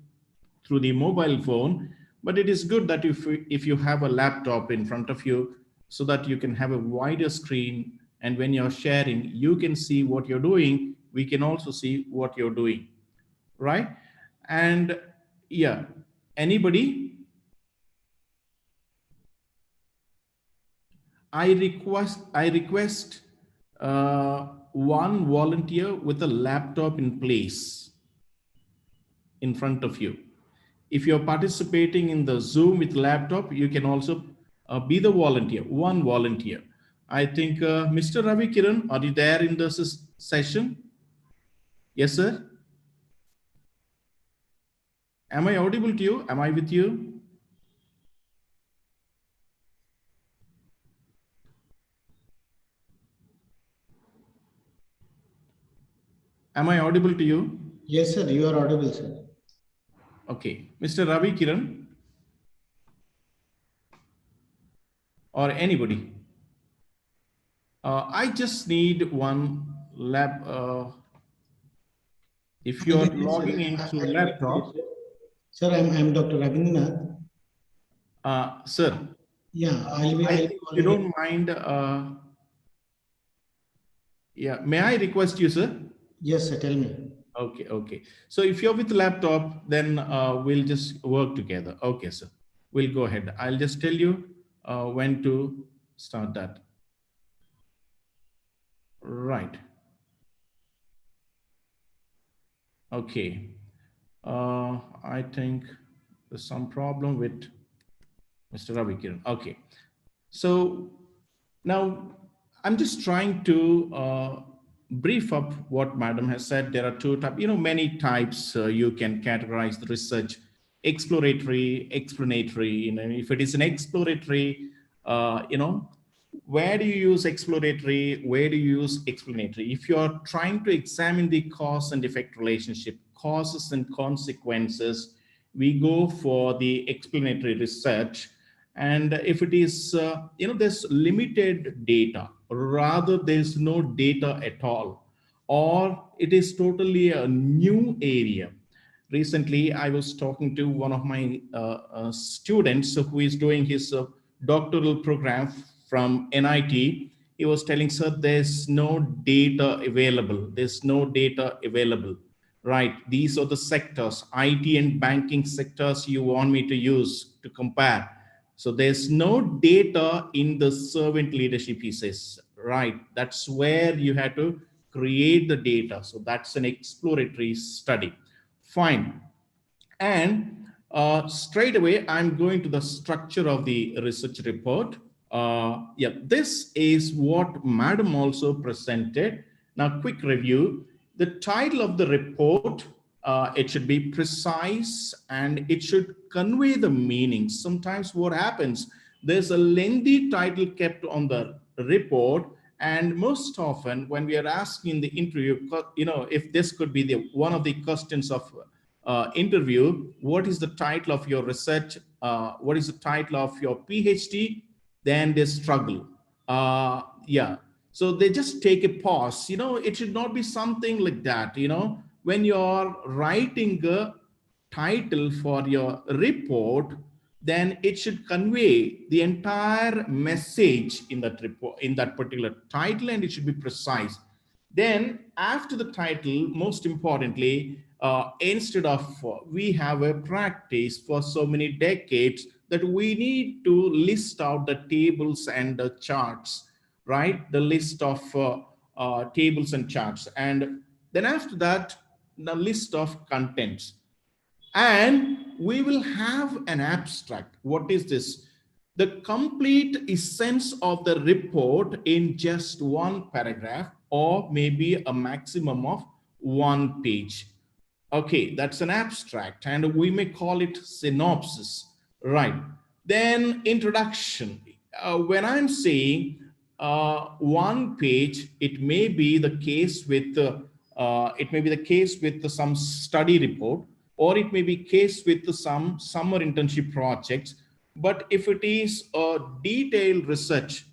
through the mobile phone, but it is good that if you have a laptop in front of you, so that you can have a wider screen, and when you're sharing, you can see what you're doing. We can also see what you're doing, right? And yeah, anybody? I request one volunteer with a laptop in place in front of you. If you're participating in the Zoom with laptop, you can also be the volunteer, one volunteer. I think Mr. Ravi Kiran, are you there in the session? Yes, sir. Am I audible to you? Am I with you? Am I audible to you? Yes, sir. You are audible, sir. Okay. Mr. Ravi Kiran or anybody. I just need one lab. If you're logging into laptop. Sir, I'm Dr. Rabindranath. Sir. Yeah, you don't mind. Yeah, may I request you, sir? Yes, sir. Tell me. Okay, okay. So if you're with laptop, then we'll just work together. Okay, sir. We'll go ahead. I'll just tell you when to start that. Right. Okay. I think there's some problem with Mr. Ravi Kiran. Okay. So now I'm just trying to brief up what Madam has said. There are two types, many types you can categorize the research: exploratory, explanatory. If it is an exploratory, where do you use exploratory? Where do you use explanatory? If you're trying to examine the cause and effect relationship, causes and consequences, we go for the explanatory research. And if it is, there's limited data, rather there's no data at all, or it is totally a new area. Recently, I was talking to one of my students who is doing his doctoral program from NIT. He was telling, sir, there's no data available. There's no data available. Right. These are the sectors, IT and banking sectors you want me to use to compare. So there's no data in the servant leadership, he says. Right. That's where you have to create the data. So that's an exploratory study. Fine. And straight away, I'm going to the structure of the research report. Yeah, this is what Madam also presented. Now, quick review. The title of the report, it should be precise and it should convey the meaning. Sometimes what happens, there's a lengthy title kept on the report, and most often when we are asking the interview, if this could be one of the questions of interview, what is the title of your research? What is the title of your PhD? Then they struggle. Yeah. So they just take a pause. It should not be something like that. When you're writing a title for your report, then it should convey the entire message in that report, in that particular title, and it should be precise. Then after the title, most importantly, instead of we have a practice for so many decades that we need to list out the tables and the charts, right? The list of tables and charts. And then after that, the list of contents. And we will have an abstract. What is this? The complete essence of the report in just one paragraph, or maybe a maximum of one page. Okay, that's an abstract, and we may call it synopsis, right? Then introduction. When I'm saying one page, it may be the case with some study report, or it may be case with some summer internship projects. But if it is a detailed research,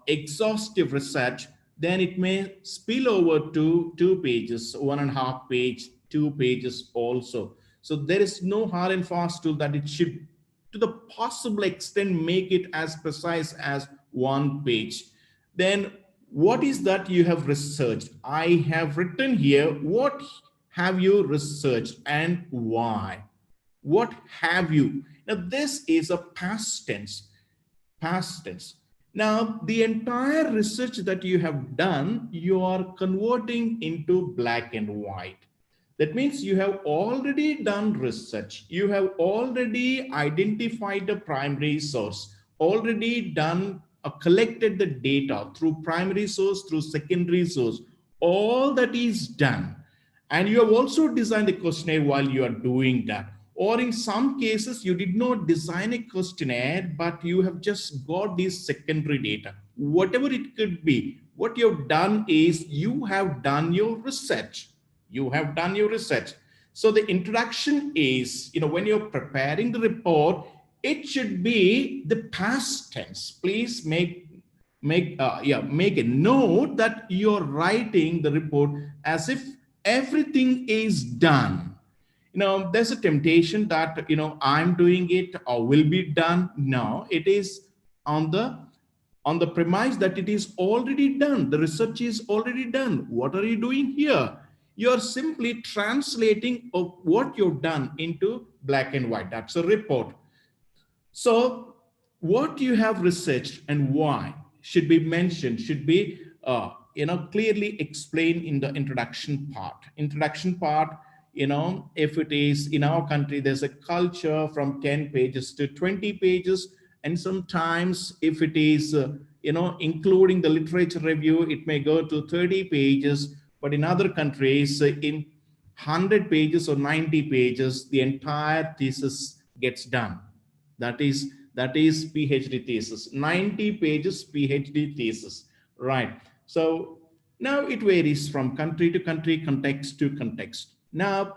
exhaustive research, then it may spill over to 2 pages, 1.5 page, 2 pages also. So there is no hard and fast rule that it should, to the possible extent, make it as precise as one page. Then what is that you have researched? I have written here, what have you researched and why? What have you? Now this is a past tense. Past tense. Now, the entire research that you have done, you are converting into black and white. That means you have already done research. You have already identified the primary source, already done collected the data through primary source, through secondary source. All that is done. And you have also designed a questionnaire while you are doing that. Or in some cases, you did not design a questionnaire, but you have just got these secondary data. Whatever it could be, what you've done is you have done your research. You have done your research. So the introduction is, when you're preparing the report, it should be the past tense. Please make a note that you're writing the report as if everything is done. There's a temptation that, I'm doing it or will be done. No, it is on the premise that it is already done. The research is already done. What are you doing here? You're simply translating of what you've done into black and white. That's a report. So what you have researched and why should be mentioned, should be clearly explained in the introduction part. Introduction part, if it is in our country, there's a culture from 10 pages to 20 pages. And sometimes if it is, including the literature review, it may go to 30 pages. But in other countries, in 100 pages or 90 pages, the entire thesis gets done. That is PhD thesis, 90 pages PhD thesis, right? So now it varies from country to country, context to context. Now,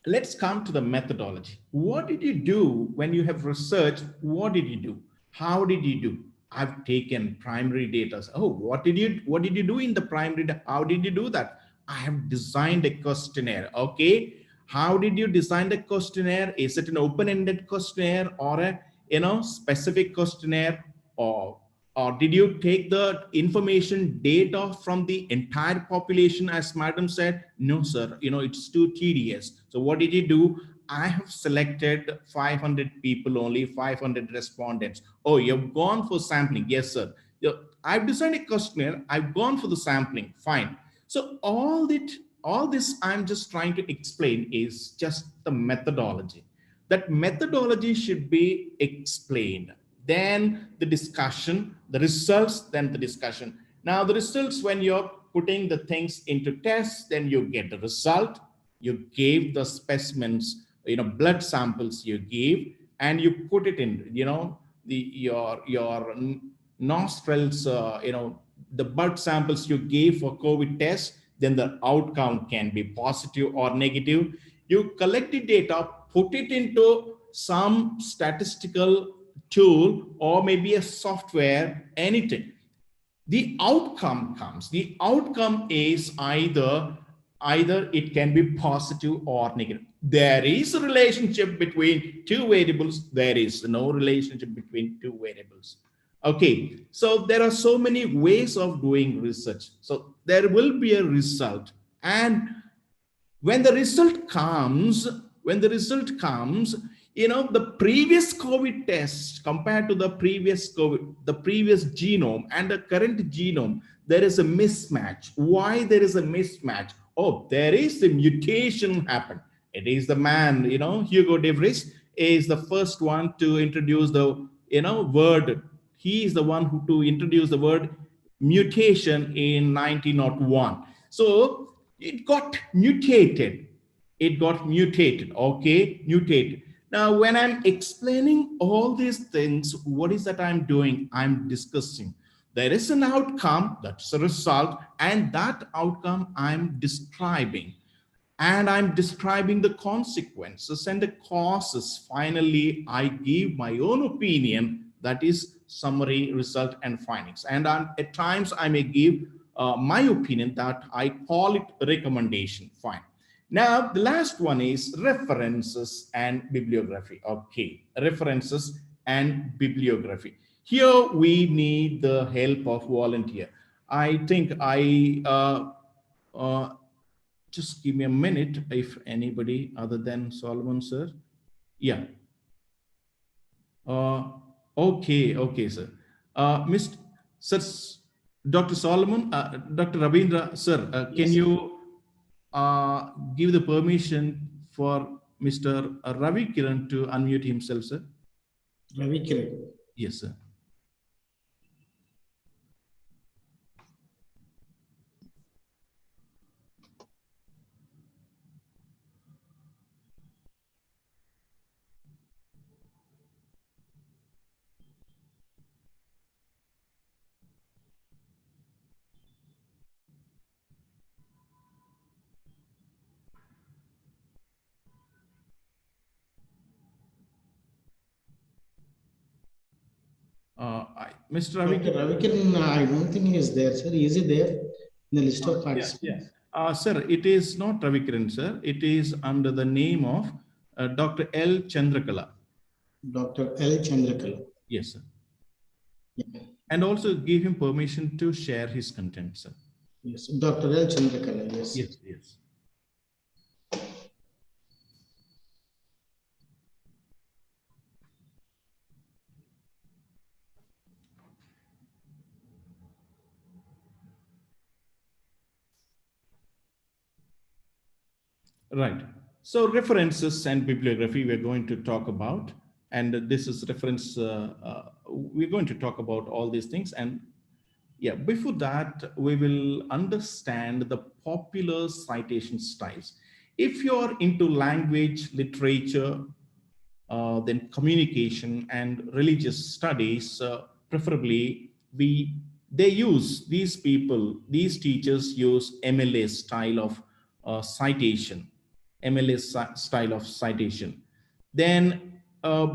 let's come to the methodology. What did you do when you have researched? What did you do? How did you do? I've taken primary data. Oh, what did you do in the primary data? How did you do that? I have designed a questionnaire. Okay. How did you design the questionnaire? Is it an open-ended questionnaire or a specific questionnaire, or did you take the information data from the entire population, as madam said? No, sir, it's too tedious. So what did you do? I have selected 500 people only, 500 respondents. Oh, you've gone for sampling? Yes, sir. I've designed a questionnaire. I've gone for the sampling. Fine. So all this I'm just trying to explain is just the methodology. That methodology should be explained. Then the discussion, the results, then the discussion. Now the results, when you're putting the things into tests, then you get the result. You gave the specimens, blood samples you gave, and you put it in, your nostrils, the blood samples you gave for COVID test, then the outcome can be positive or negative. You collect the data, put it into some statistical tool or maybe a software, anything. The outcome comes. The outcome is either it can be positive or negative. There is a relationship between two variables. There is no relationship between two variables. Okay, so there are so many ways of doing research. So there will be a result, and when the result comes, the previous COVID test compared to the previous COVID, the previous genome and the current genome, there is a mismatch. Why there is a mismatch? Oh, there is a mutation happen. It is the man, Hugo de Vries is the first one to introduce the, word. He is the one who introduced the word mutation in 1901. So, it got mutated. It got mutated, okay, mutated. Now, when I'm explaining all these things, what is that I'm doing? I'm discussing. There is an outcome, that's a result, and that outcome I'm describing. And I'm describing the consequences and the causes. Finally, I give my own opinion, that is summary, result, and findings. And at times I may give my opinion that I call it recommendation. Fine. Now, the last one is references and bibliography. Okay, references and bibliography. Here we need the help of volunteer. I think just give me a minute if anybody other than Solomon, sir. Yeah. Okay, sir. Mr. Sir, Dr. Solomon, Dr. Rabindra, sir, can you give the permission for Mr. Ravi Kiran to unmute himself, sir? Ravi Kiran. Yes, sir. Mr. Ravi Dr. Ravi Kiran, I don't think he is there, sir. Is he there in the list of participants? Yes. Sir, it is not Ravi Kiran, sir. It is under the name of Dr. L. Chandrakala. Dr. L. Chandrakala. Yes, sir. Yeah. And also give him permission to share his content, sir. Yes, Dr. L. Chandrakala, yes. Yes. Right. So references and bibliography we're going to talk about. And this is reference, we're going to talk about all these things. And yeah, before that, we will understand the popular citation styles. If you're into language, literature, then communication and religious studies, preferably these teachers use MLA style of citation. Then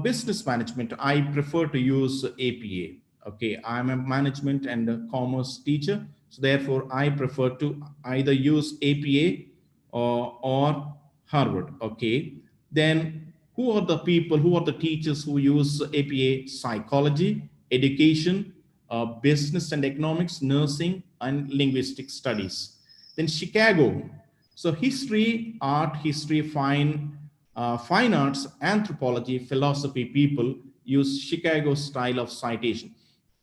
business management, I prefer to use APA. Okay, I'm a management and a commerce teacher, so therefore I prefer to either use APA or Harvard. Okay, then who are the teachers who use APA? Psychology, education, business and economics, nursing, and linguistic studies. Then Chicago. So history, art, history, fine arts, anthropology, philosophy people use Chicago style of citation.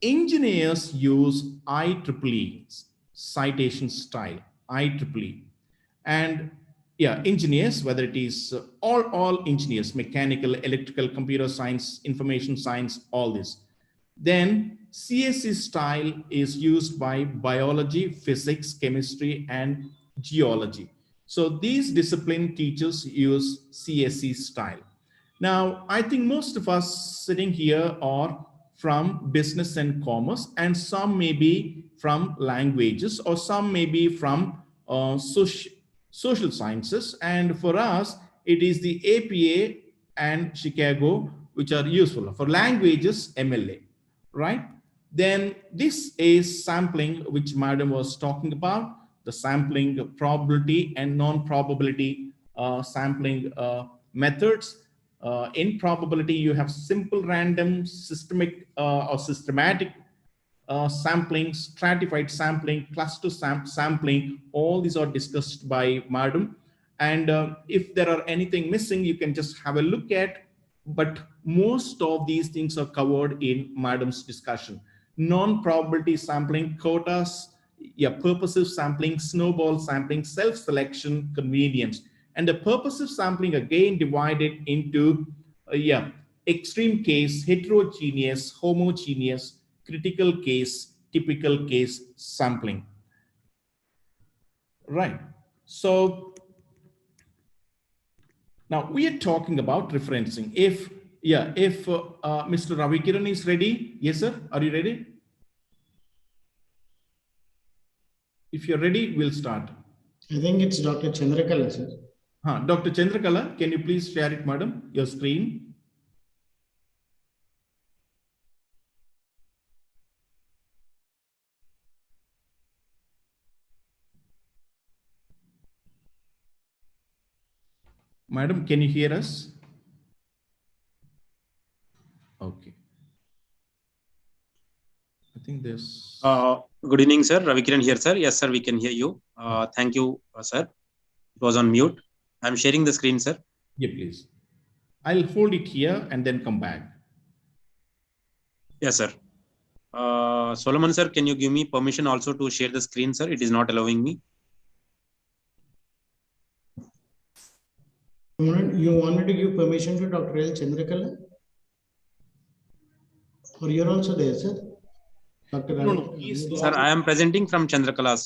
Engineers use IEEE citation style, IEEE. And yeah, engineers, whether it is all engineers, mechanical, electrical, computer science, information science, all this. Then CSE style is used by biology, physics, chemistry, and geology. So these discipline teachers use CSE style. Now, I think most of us sitting here are from business and commerce, and some may be from languages, or some may be from social sciences. And for us, it is the APA and Chicago, which are useful. For languages, MLA, right? Then this is sampling, which Madam was talking about, the sampling probability and non-probability sampling methods. In probability, you have simple random, systematic sampling, stratified sampling, cluster sampling. All these are discussed by Madam. And if there are anything missing, you can just have a look at. But most of these things are covered in Madam's discussion. Non-probability sampling, quotas, purposive sampling, snowball sampling, self-selection, convenience. And the purposive sampling again divided into extreme case, heterogeneous, homogeneous, critical case, typical case sampling. Right. So now we are talking about referencing. If Mr. Ravikiran is ready, yes sir, are you ready? If you're ready, we'll start. I think it's Dr. Chandrakala, sir. Dr. Chandrakala, can you please share it, madam, your screen? Madam, can you hear us? Okay. I think there's... Good evening, sir. Ravikiran here, sir. Yes, sir, we can hear you. Thank you, sir. It was on mute. I'm sharing the screen, sir. Yeah, please. I'll hold it here and then come back. Yes, sir. Solomon, sir, can you give me permission also to share the screen, sir? It is not allowing me. You wanted to give permission to Dr. L. Chandrakala? Or you're also there, sir? Dr. No, sir, I am presenting from Chandrakala's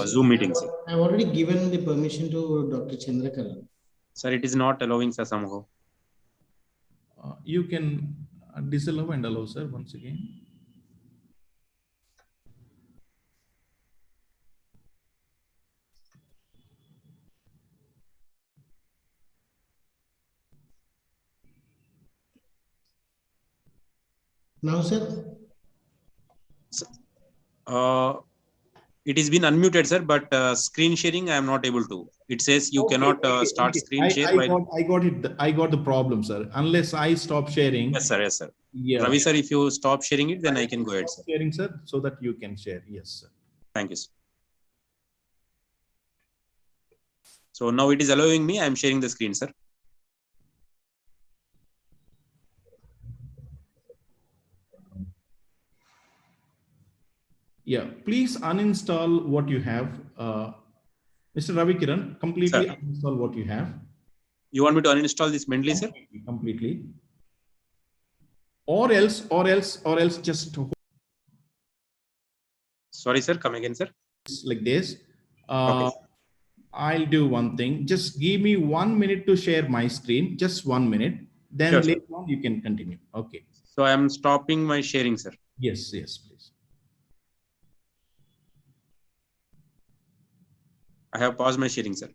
Zoom meeting, sir. I've already given the permission to Dr. Chandrakala. Sir, it is not allowing, sir, somehow. You can disallow and allow, sir, once again. Now, sir? It has been unmuted, sir, but screen sharing I am not able to. It says you cannot start screen share. I got the problem, sir. Unless I stop sharing. Yes, sir. Yes, sir. Yeah. Ravi, sir, if you stop sharing it, then I can go ahead, sir. Sharing, sir, so that you can share. Yes, sir. Thank you, sir. So now it is allowing me. I am sharing the screen, sir. Yeah, please uninstall what you have. Mr. Ravikiran, completely uninstall what you have. You want me to uninstall this Mendeley, sir? Completely. Or else just sorry, sir. Come again, sir. Like this. Okay. I'll do one thing. Just give me 1 minute to share my screen. Just 1 minute. Then sure, later on you can continue. Okay. So I am stopping my sharing, sir. Yes, yes, please. I have paused my sharing, sir.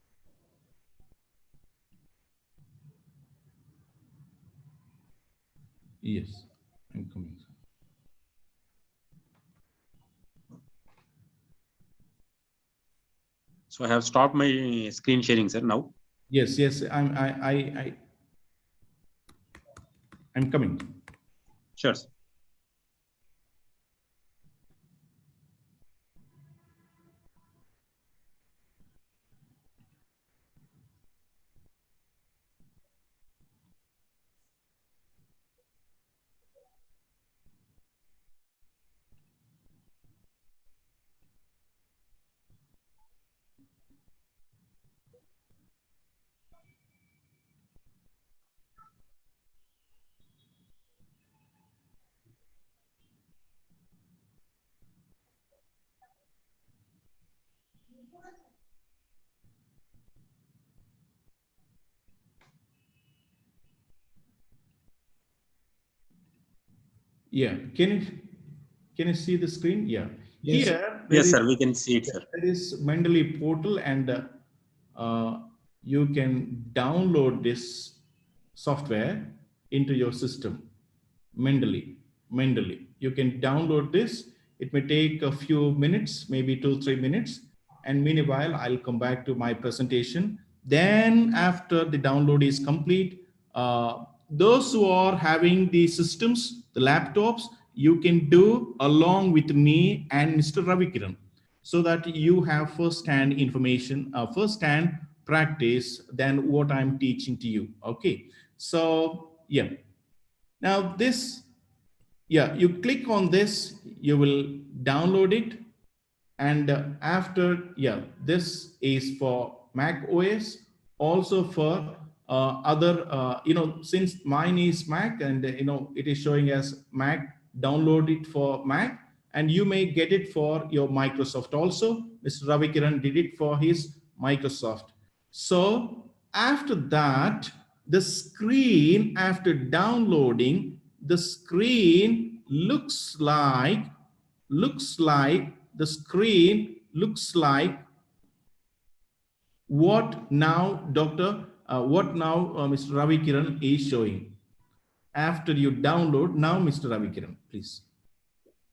Yes, I'm coming, sir. So I have stopped my screen sharing, sir, now. Yes, yes, I'm coming. Sure, sir. Yeah, can you see the screen? Yeah. Yes. Here, yes, sir, we can see it, sir. There is Mendeley portal, and you can download this software into your system. Mendeley. You can download this. It may take a few minutes, maybe 2-3 minutes. And meanwhile, I'll come back to my presentation. Then after the download is complete, those who are having the systems, the laptops, you can do along with me and Mr. Ravikiran, so that you have first-hand information, first-hand practice than what I'm teaching to you. Okay. So yeah. Now this, yeah, you click on this, you will download it. And after, yeah, this is for Mac OS, also for other, since mine is Mac, and it is showing as Mac, download it for Mac, and you may get it for your Microsoft also. Mr. Ravikiran did it for his Microsoft. So after that, the screen, after downloading, the screen looks like the screen looks like what now, Mr. Ravi Kiran is showing. After you download, now Mr. Ravi Kiran, please.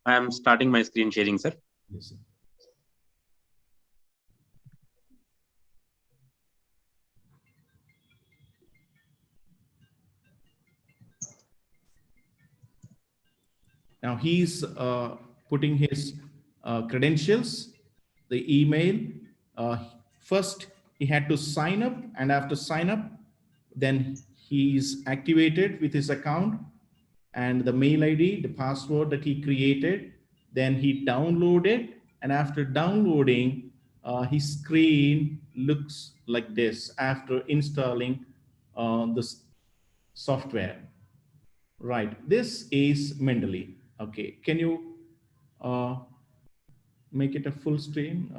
I am starting my screen sharing, sir. Yes, sir. Now he's putting his credentials, the email. First, he had to sign up, and after sign up, then he's activated with his account and the mail ID, the password that he created. Then he downloaded, and after downloading, his screen looks like this after installing this software. Right, this is Mendeley. Okay, can you make it a full screen?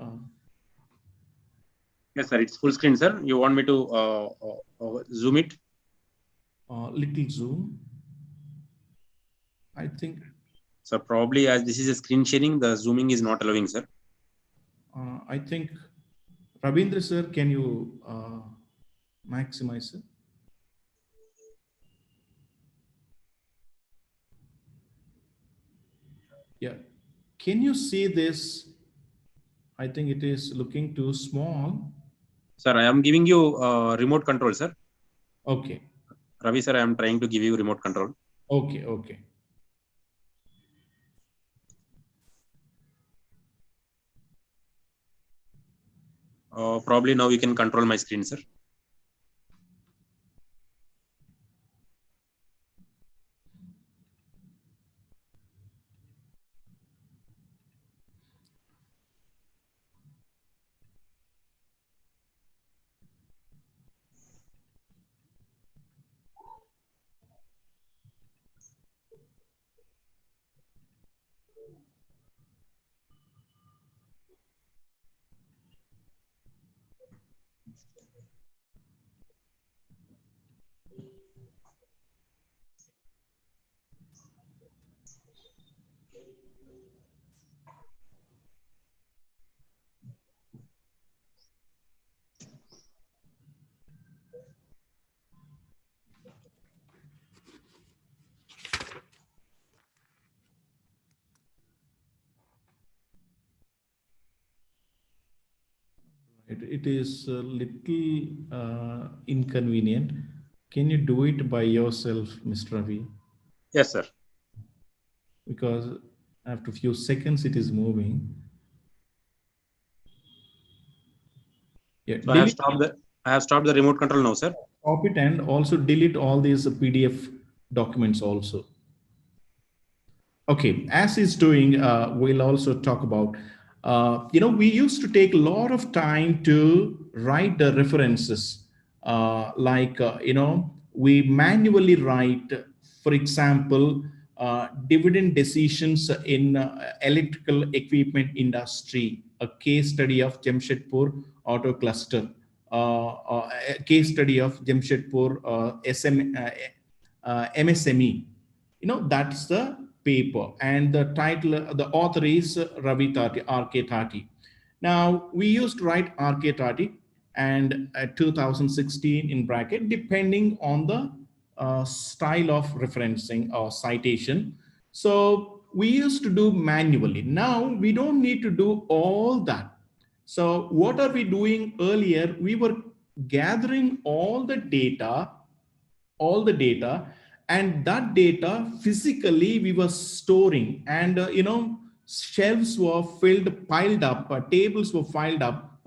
Yes, sir, it's full screen, sir. You want me to zoom it? Little zoom. I think. So probably as this is a screen sharing, the zooming is not allowing, sir. I think, Rabindra sir, can you maximize it? Yeah. Can you see this? I think it is looking too small. Sir, I am giving you remote control, sir. Okay. Ravi, sir, I am trying to give you remote control. Okay, okay. Probably now you can control my screen, sir. It is a little inconvenient. Can you do it by yourself, Mr. Ravi? Yes, sir. Because after a few seconds, it is moving. Yeah, so I have stopped the remote control now, sir. Stop it and also delete all these PDF documents also. Okay, as he's doing, we'll also talk about, we used to take a lot of time to write the references. We manually write, for example, dividend decisions in electrical equipment industry, a case study of Jamshedpur auto cluster, a case study of Jamshedpur MSME. That's the paper, and the title, the author is Ravi Tati, R.K. Tati. Now, we used to write R.K. Tati and 2016 in bracket, depending on the style of referencing or citation. So we used to do manually. Now we don't need to do all that. So what are we doing earlier? We were gathering all the data, and that data physically we were storing, and shelves were piled up, tables were piled up,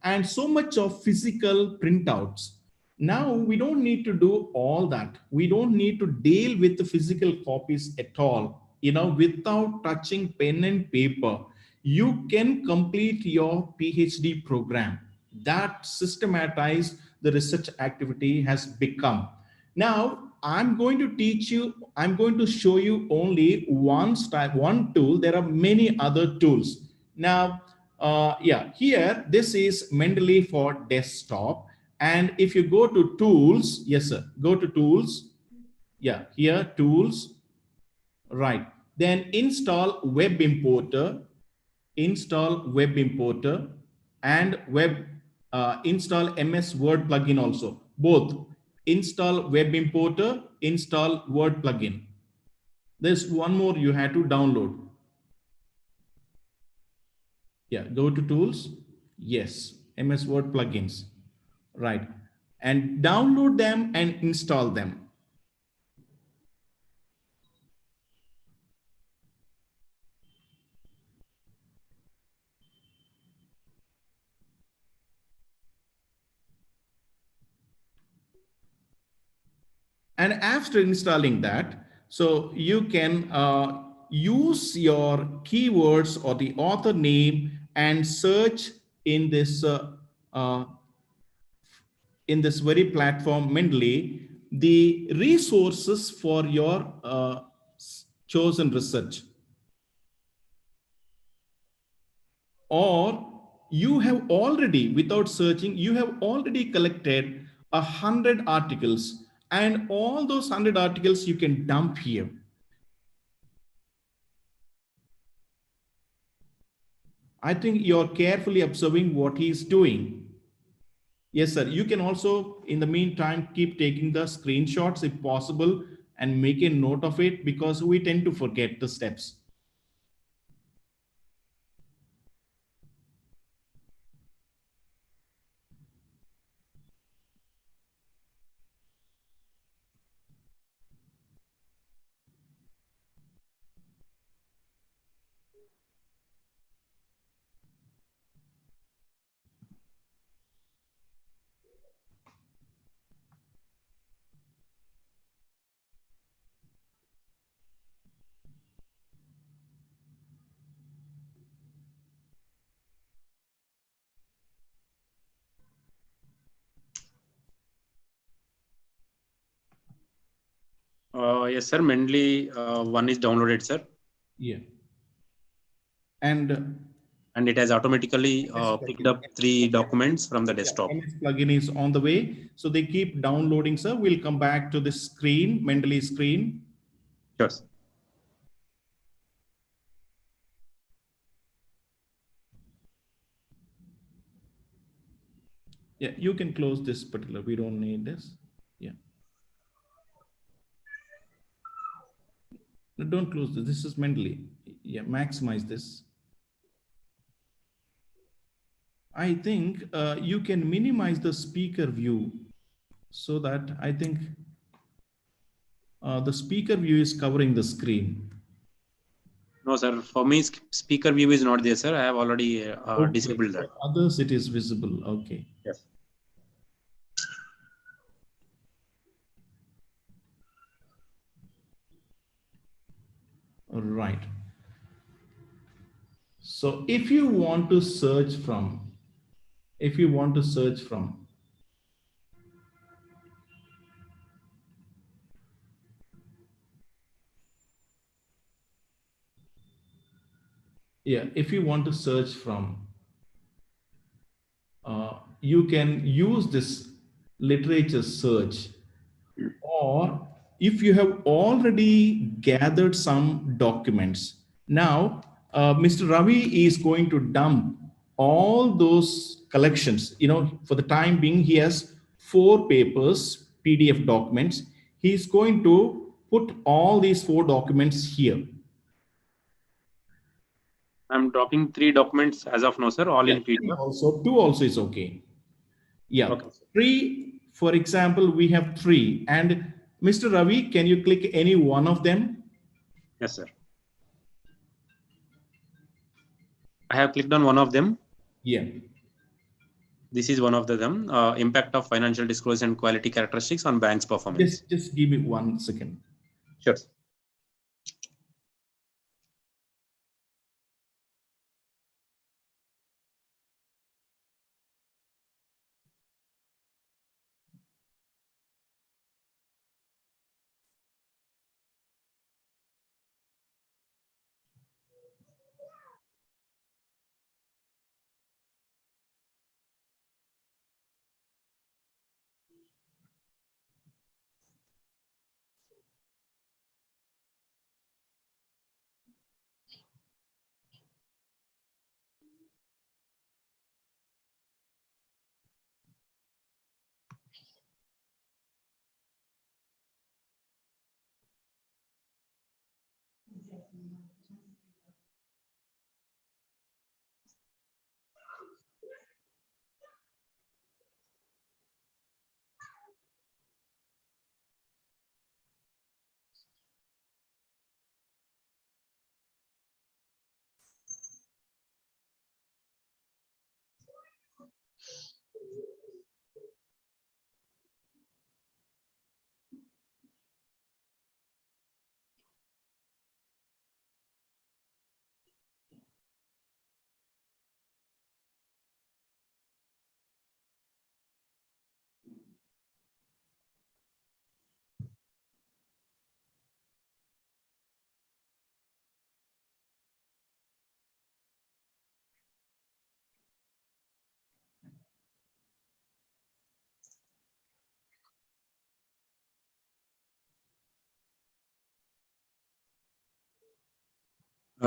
and so much of physical printouts. Now we don't need to do all that. We don't need to deal with the physical copies at all. Without touching pen and paper, you can complete your PhD program. That systematized the research activity has become. Now, I'm going to show you only one tool. There are many other tools. Now, Yeah, here this is Mendeley for desktop. And if you go to tools, yes, sir, go to tools. Yeah, here tools, right. Then install web importer, and install MS Word plugin also. Both install web importer, install Word plugin. There's one more you had to download. Yeah, go to tools. Yes, MS Word plugins. Right. And download them and install them. And after installing that, so you can use your keywords or the author name and search in this uh, very platform Mendeley the resources for your chosen research. Or you have already, without searching, you have already collected 100 articles, and all those 100 articles you can dump here. I think you're carefully observing what he's doing. Yes, sir. You can also, in the meantime, keep taking the screenshots if possible and make a note of it, because we tend to forget the steps. Yes, sir. Mendeley one is downloaded, sir. Yeah. And it has automatically picked up 3 documents from the desktop. MS plugin is on the way. So they keep downloading, sir. We'll come back to the screen, Mendeley screen. Sure. Yeah, you can close this particular. We don't need this. Yeah. No, don't close this. This is Mendeley. Yeah, maximize this. I think you can minimize the speaker view so that I think the speaker view is covering the screen. No, sir. For me, speaker view is not there, sir. I have already Okay. disabled that. For others, it is visible. Okay. Yes. Right. So if you want to search from, yeah, if you want to search from you can use this literature search, or if you have already gathered some documents. Now, Mr. Ravi is going to dump all those collections. For the time being, he has 4 papers, PDF documents. He's going to put all these 4 documents here. I'm dropping 3 documents as of now, sir, all in PDF. Also, 2 also is okay. Yeah, okay. 3, for example, we have 3. And Mr. Ravi, can you click any one of them? Yes, sir. I have clicked on one of them. Yeah. This is one of them. Impact of financial disclosure and quality characteristics on banks' performance. Just give me 1 second. Sure.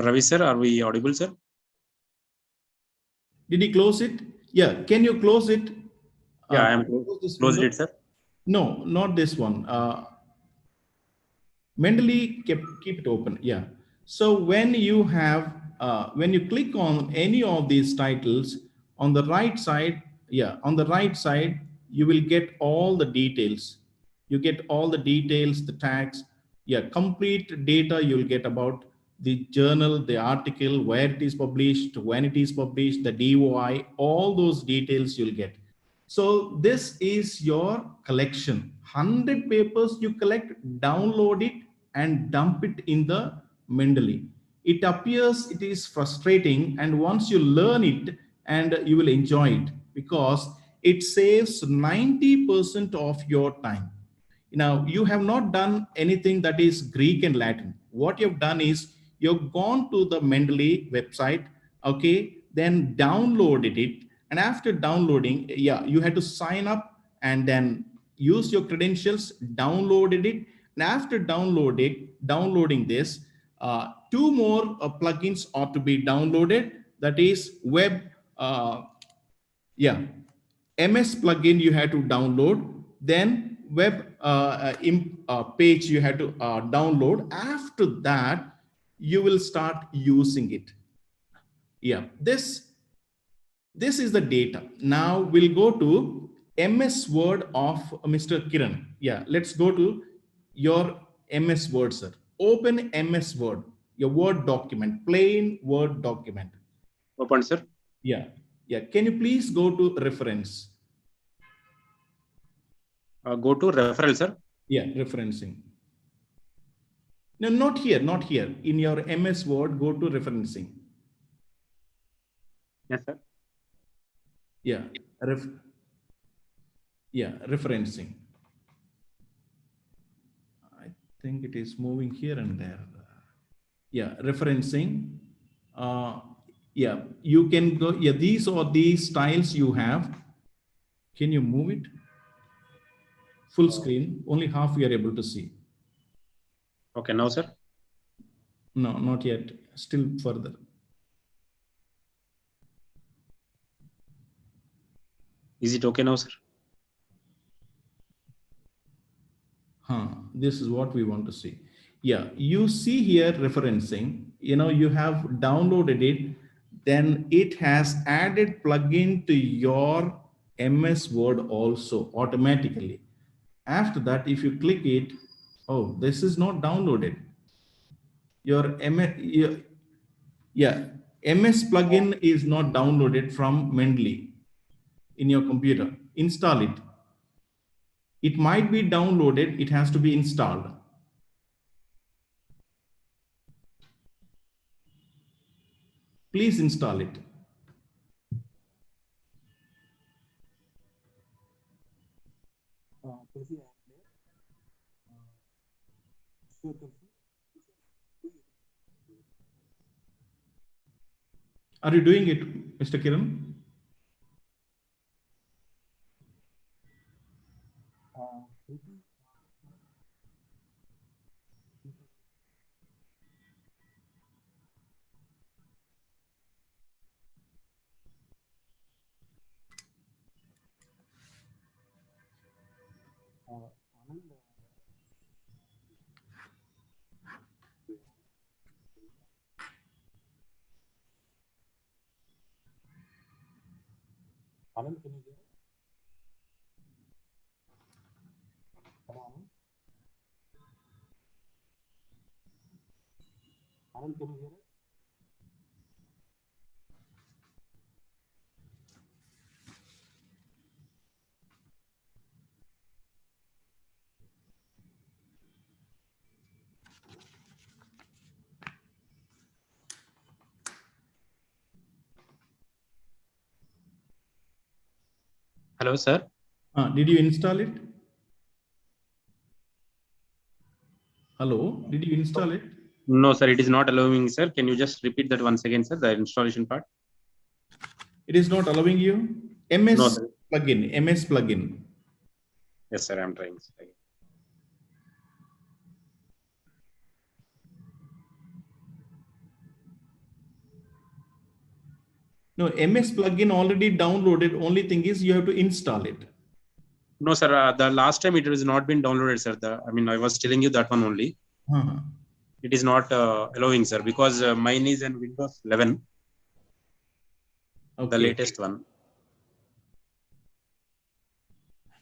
Ravi sir, are we audible, sir? Did he close it? Yeah, can you close it? Yeah, I am closed it, sir. No, not this one. Mentally keep it open. Yeah. So when you have when you click on any of these titles on the right side, yeah, on the right side, you will get all the details. You get all the details, the tags, yeah, complete data you'll get about the journal, the article, where it is published, when it is published, the DOI, all those details you'll get. So this is your collection. 100 papers you collect, download it and dump it in the Mendeley. It appears it is frustrating, and once you learn it, and you will enjoy it because it saves 90% of your time. Now, you have not done anything that is Greek and Latin. What you've done is you've gone to the Mendeley website, okay, then downloaded it. And after downloading, yeah, you had to sign up and then use your credentials, downloaded it. And after downloading this, two more plugins ought to be downloaded. That is web, yeah, MS plugin you had to download, then web page you had to download. After that, you will start using it. Yeah, this is the data. Now we'll go to MS Word of Mr. Kiran. Yeah, let's go to your MS Word, sir. Open MS Word, your Word document, plain Word document. Open, sir. Yeah, yeah. Can you please go to reference? Go to referral, sir. Yeah, referencing. No, not here, not here. In your MS Word, go to referencing. Yes, sir. Yeah, referencing. I think it is moving here and there. Yeah, referencing. Yeah, you can go. Yeah, these are these styles you have. Can you move it? Full screen, only half we are able to see. Okay, now, sir. No, not yet. Still further. Is it okay now, sir? This is what we want to see. Yeah, you see here referencing, you know, you have downloaded it, then it has added plugin to your MS Word also automatically. After that, if you click it, oh, this is not downloaded. Your MS plugin is not downloaded from Mendeley in your computer. Install it. It might be downloaded, it has to be installed. Please install it. Are you doing it, Mr. Kiran? Hello, sir. Did you install it? Hello, did you install it? No, sir, it is not allowing, sir. Can you just repeat that once again, sir, the installation part? It is not allowing you? MS No, sir. plugin, MS plugin. Yes, sir, I'm trying. No, MS plugin already downloaded. Only thing is you have to install it. No, sir. The last time it has not been downloaded, sir. I was telling you that one only. It is not allowing, sir, because mine is in Windows 11, the latest one.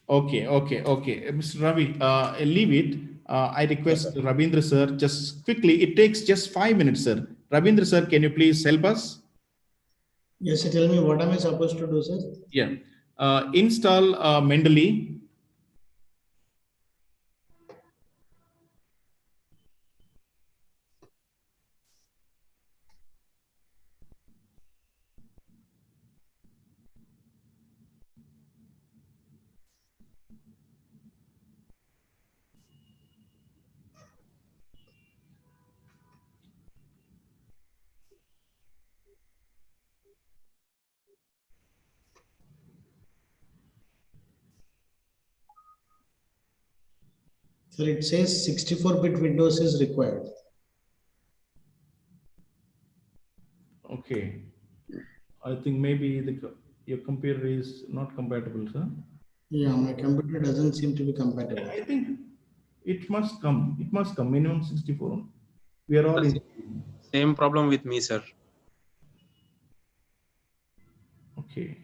Okay. Mr. Ravi, leave it. I request Ravindra sir, just quickly, it takes just 5 minutes, sir. Ravindra sir, can you please help us? Yes, tell me what am I supposed to do, sir? Yeah. Install Mendeley. So it says 64-bit Windows is required. Okay. I think maybe your computer is not compatible, sir. Yeah, my computer doesn't seem to be compatible. I think it must come. It must come minimum 64. We are all in. Same problem with me, sir. Okay.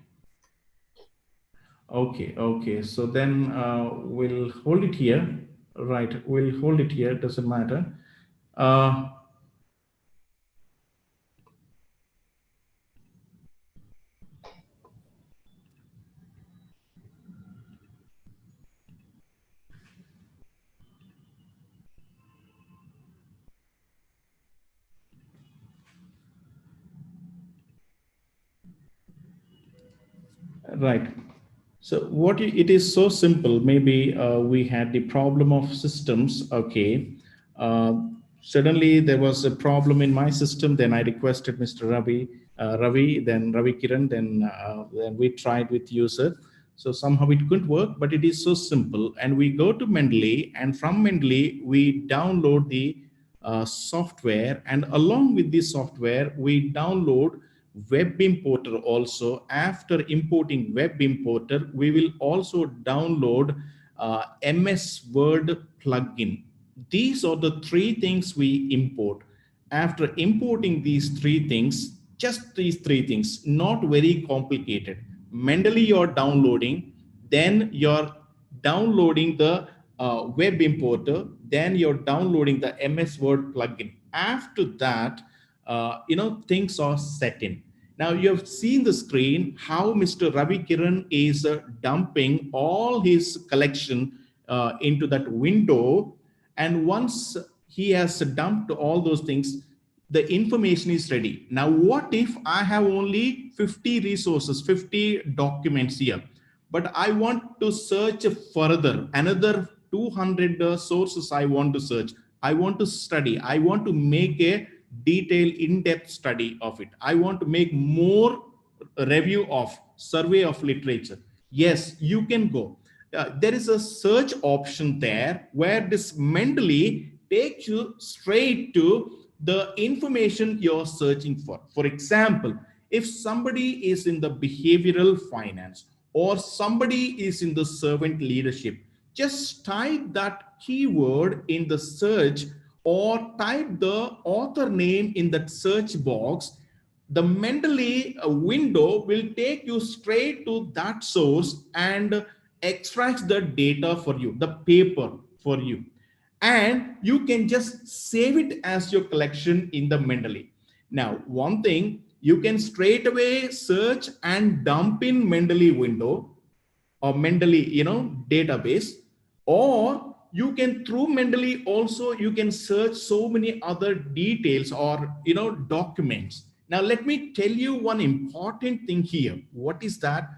So then we'll hold it here. Right. We'll hold it here. Doesn't matter. Right. So it is so simple. Maybe we had the problem of systems. Okay. Suddenly there was a problem in my system. Then I requested Mr. Ravi, then Ravi Kiran, then we tried with user. So somehow it couldn't work, but it is so simple. And we go to Mendeley, and from Mendeley, we download the software. And along with the software, we download Web Importer also. After importing Web Importer, we will also download MS Word plugin. These are the three things we import. After importing these three things, just these three things, not very complicated. Mendeley you're downloading, then you're downloading the Web Importer, then you're downloading the MS Word plugin. After that, things are set in. Now you have seen the screen how Mr. Ravi Kiran is dumping all his collection into that window. And once he has dumped all those things, the information is ready. Now, what if I have only 50 resources, 50 documents here, but I want to search further, another 200 sources I want to search. I want to study. I want to make a detailed in-depth study of it. I want to make more review of survey of literature. Yes, you can go. There is a search option there where this Mendeley takes you straight to the information you're searching for. For example, if somebody is in the behavioral finance or somebody is in the servant leadership, just type that keyword in the search or type the author name in that search box. The Mendeley window will take you straight to that source and extracts the data for you, the paper for you. And you can just save it as your collection in the Mendeley. Now, one thing, you can straight away search and dump in Mendeley window or Mendeley, database, or you can through Mendeley also, you can search so many other details or, documents. Now, let me tell you one important thing here. What is that?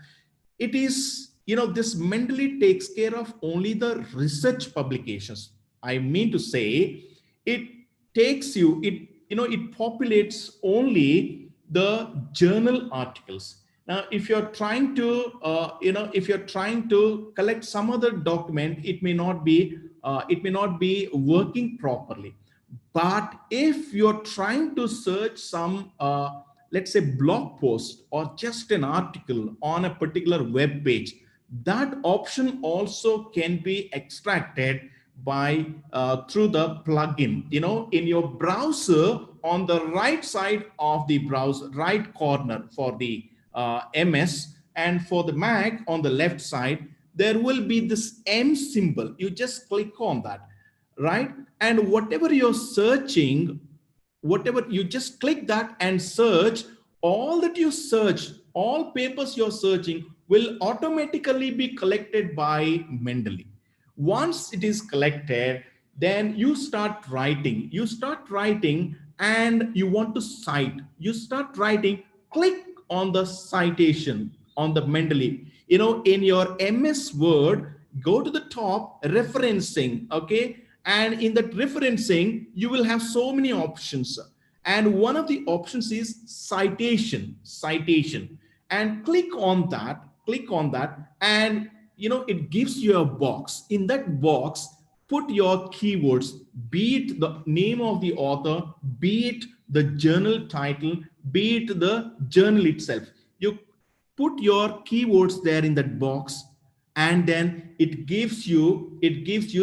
It is, this Mendeley takes care of only the research publications. I mean to say, it takes you, it populates only the journal articles. Now, if you're trying to, if you're trying to collect some other document, it may not be working properly. But if you're trying to search some, let's say blog post or just an article on a particular web page, that option also can be extracted by through the plugin. You know, in your browser, on the right side of the browser, right corner for the MS, and for the Mac on the left side, there will be this M symbol. You just click on that, right? And whatever you're searching, whatever you just click that and search, all that you search, all papers you're searching will automatically be collected by Mendeley. Once it is collected, then you start writing. You start writing and you want to cite. You start writing, click on the citation on the Mendeley. You know, in your MS Word, go to the top, referencing, okay? And in that referencing, you will have so many options. And one of the options is citation, and click on that, and you know, it gives you a box. In that box, put your keywords, be it the name of the author, be it the journal title, be it the journal itself. You put your keywords there in that box, and then it gives you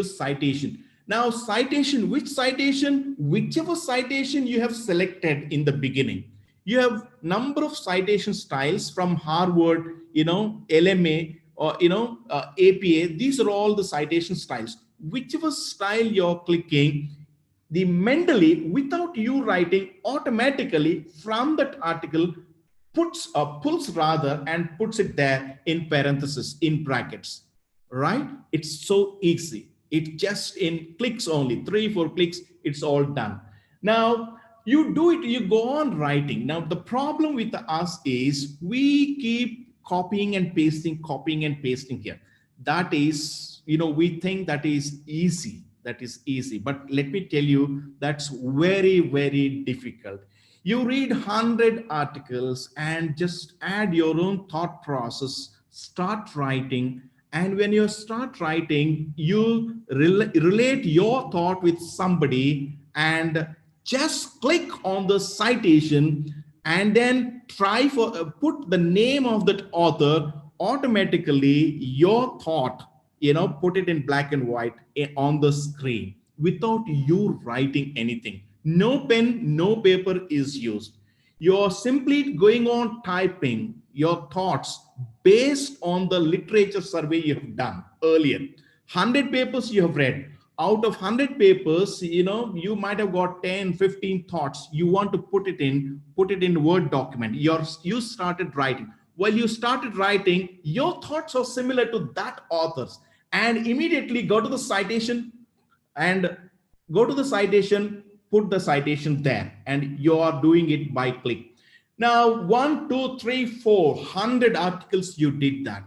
citation. Now citation, which citation? Whichever citation you have selected in the beginning. You have number of citation styles from Harvard, you know, LMA, or you know, APA. These are all the citation styles. Whichever style you're clicking, the Mendeley, without you writing, automatically from that article pulls rather and puts it there in parentheses, in brackets, right? It's so easy. It just in clicks only, 3-4 clicks, it's all done. Now you do it, you go on writing. Now the problem with us is we keep copying and pasting here. That is, you know, we think that is easy. But let me tell you, that's very, very difficult. You read 100 articles and just add your own thought process, start writing. And when you start writing, you relate your thought with somebody and just click on the citation and then try for put the name of that author. Automatically your thought, you know, put it in black and white on the screen without you writing anything. No pen, no paper is used. You're simply going on typing your thoughts based on the literature survey you have done earlier. 100 papers you have read. Out of 100 papers, you know, you might have got 10, 15 thoughts. You want to put it in Word document. You started writing. While you started writing, your thoughts are similar to that author's, and immediately go to the citation and put the citation there, and you are doing it by click. Now 1, 2, 3, 4, 100 articles you did that.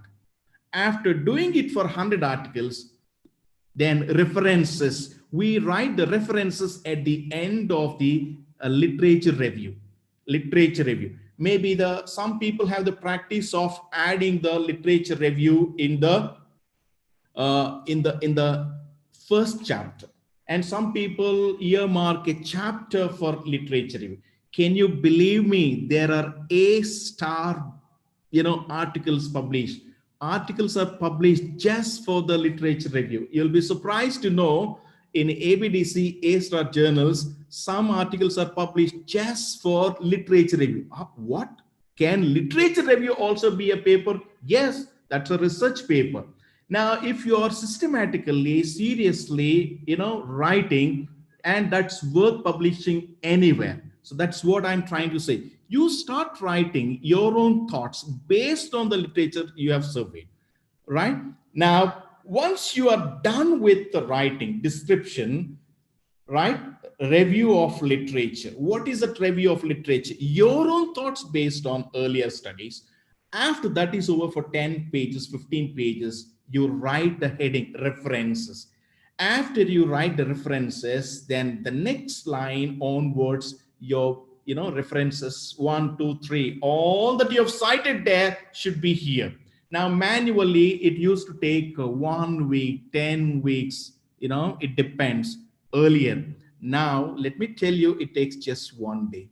After doing it for 100 articles, then references, we write the references at the end of the literature review. Maybe some people have the practice of adding the literature review in the first chapter, and some people earmark a chapter for literature review. Can you believe me? There are A-star, you know, articles published. Articles are published just for the literature review. You'll be surprised to know in ABDC A-star journals, some articles are published just for literature review. What? Can literature review also be a paper? Yes, that's a research paper. Now, if you are systematically, seriously, you know, writing, and that's worth publishing anywhere. So that's what I'm trying to say. You start writing your own thoughts based on the literature you have surveyed, right? Now, once you are done with the writing description, right? Review of literature. What is that review of literature? Your own thoughts based on earlier studies. After that is over for 10 pages, 15 pages, you write the heading references. After you write the references, then the next line onwards, your references 1, 2, 3, all that you have cited there should be here. Now, manually, it used to take 1 week, 10 weeks, it depends earlier. Now, let me tell you, it takes just 1 day.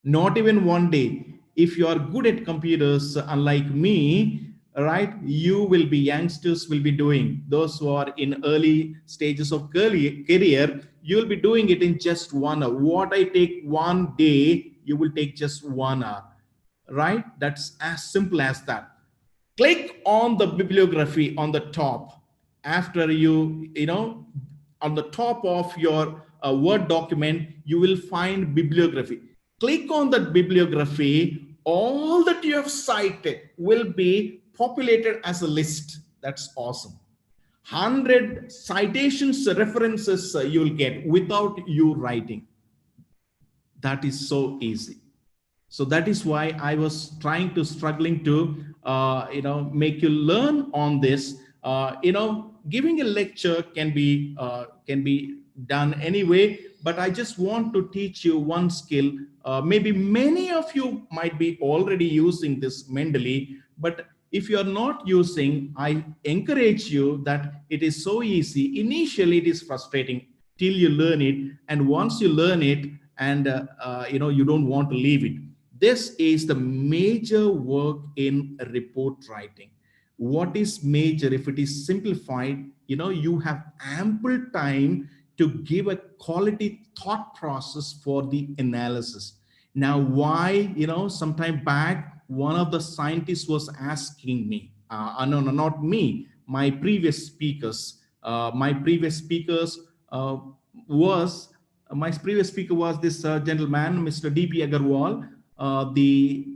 Not even one day. If you are good at computers, unlike me, right, you will be, youngsters will be doing, those who are in early stages of career, you'll be doing it in just 1 hour. What I take one day, you will take just 1 hour, right? That's as simple as that. Click on the bibliography on the top. After you know, on the top of your Word document, you will find bibliography. Click on that bibliography. All that you have cited will be populated as a list. That's awesome. 100 citations, references you will get without you writing. That is so easy. So that is why I was struggling to, make you learn on this. Giving a lecture can be done anyway, but I just want to teach you one skill. Maybe many of you might be already using this mentally, but if you are not using, I encourage you that it is so easy. Initially, it is frustrating till you learn it, and once you learn it, and you don't want to leave it. This is the major work in report writing. What is major? If it is simplified, you have ample time to give a quality thought process for the analysis. Now, why, sometime back, one of the scientists was asking me, no, not me, my previous speakers. My previous speaker was this gentleman, Mr. D.P. Agarwal, the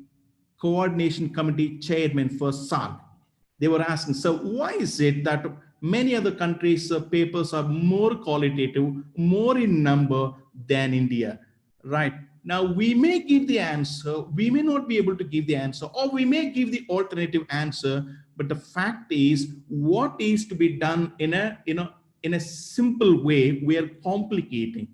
coordination committee chairman for SARC. They were asking, so why is it that many other countries' papers are more qualitative, more in number than India, right? Now, we may give the answer, we may not be able to give the answer, or we may give the alternative answer, but the fact is, what is to be done in a simple way, we are complicating.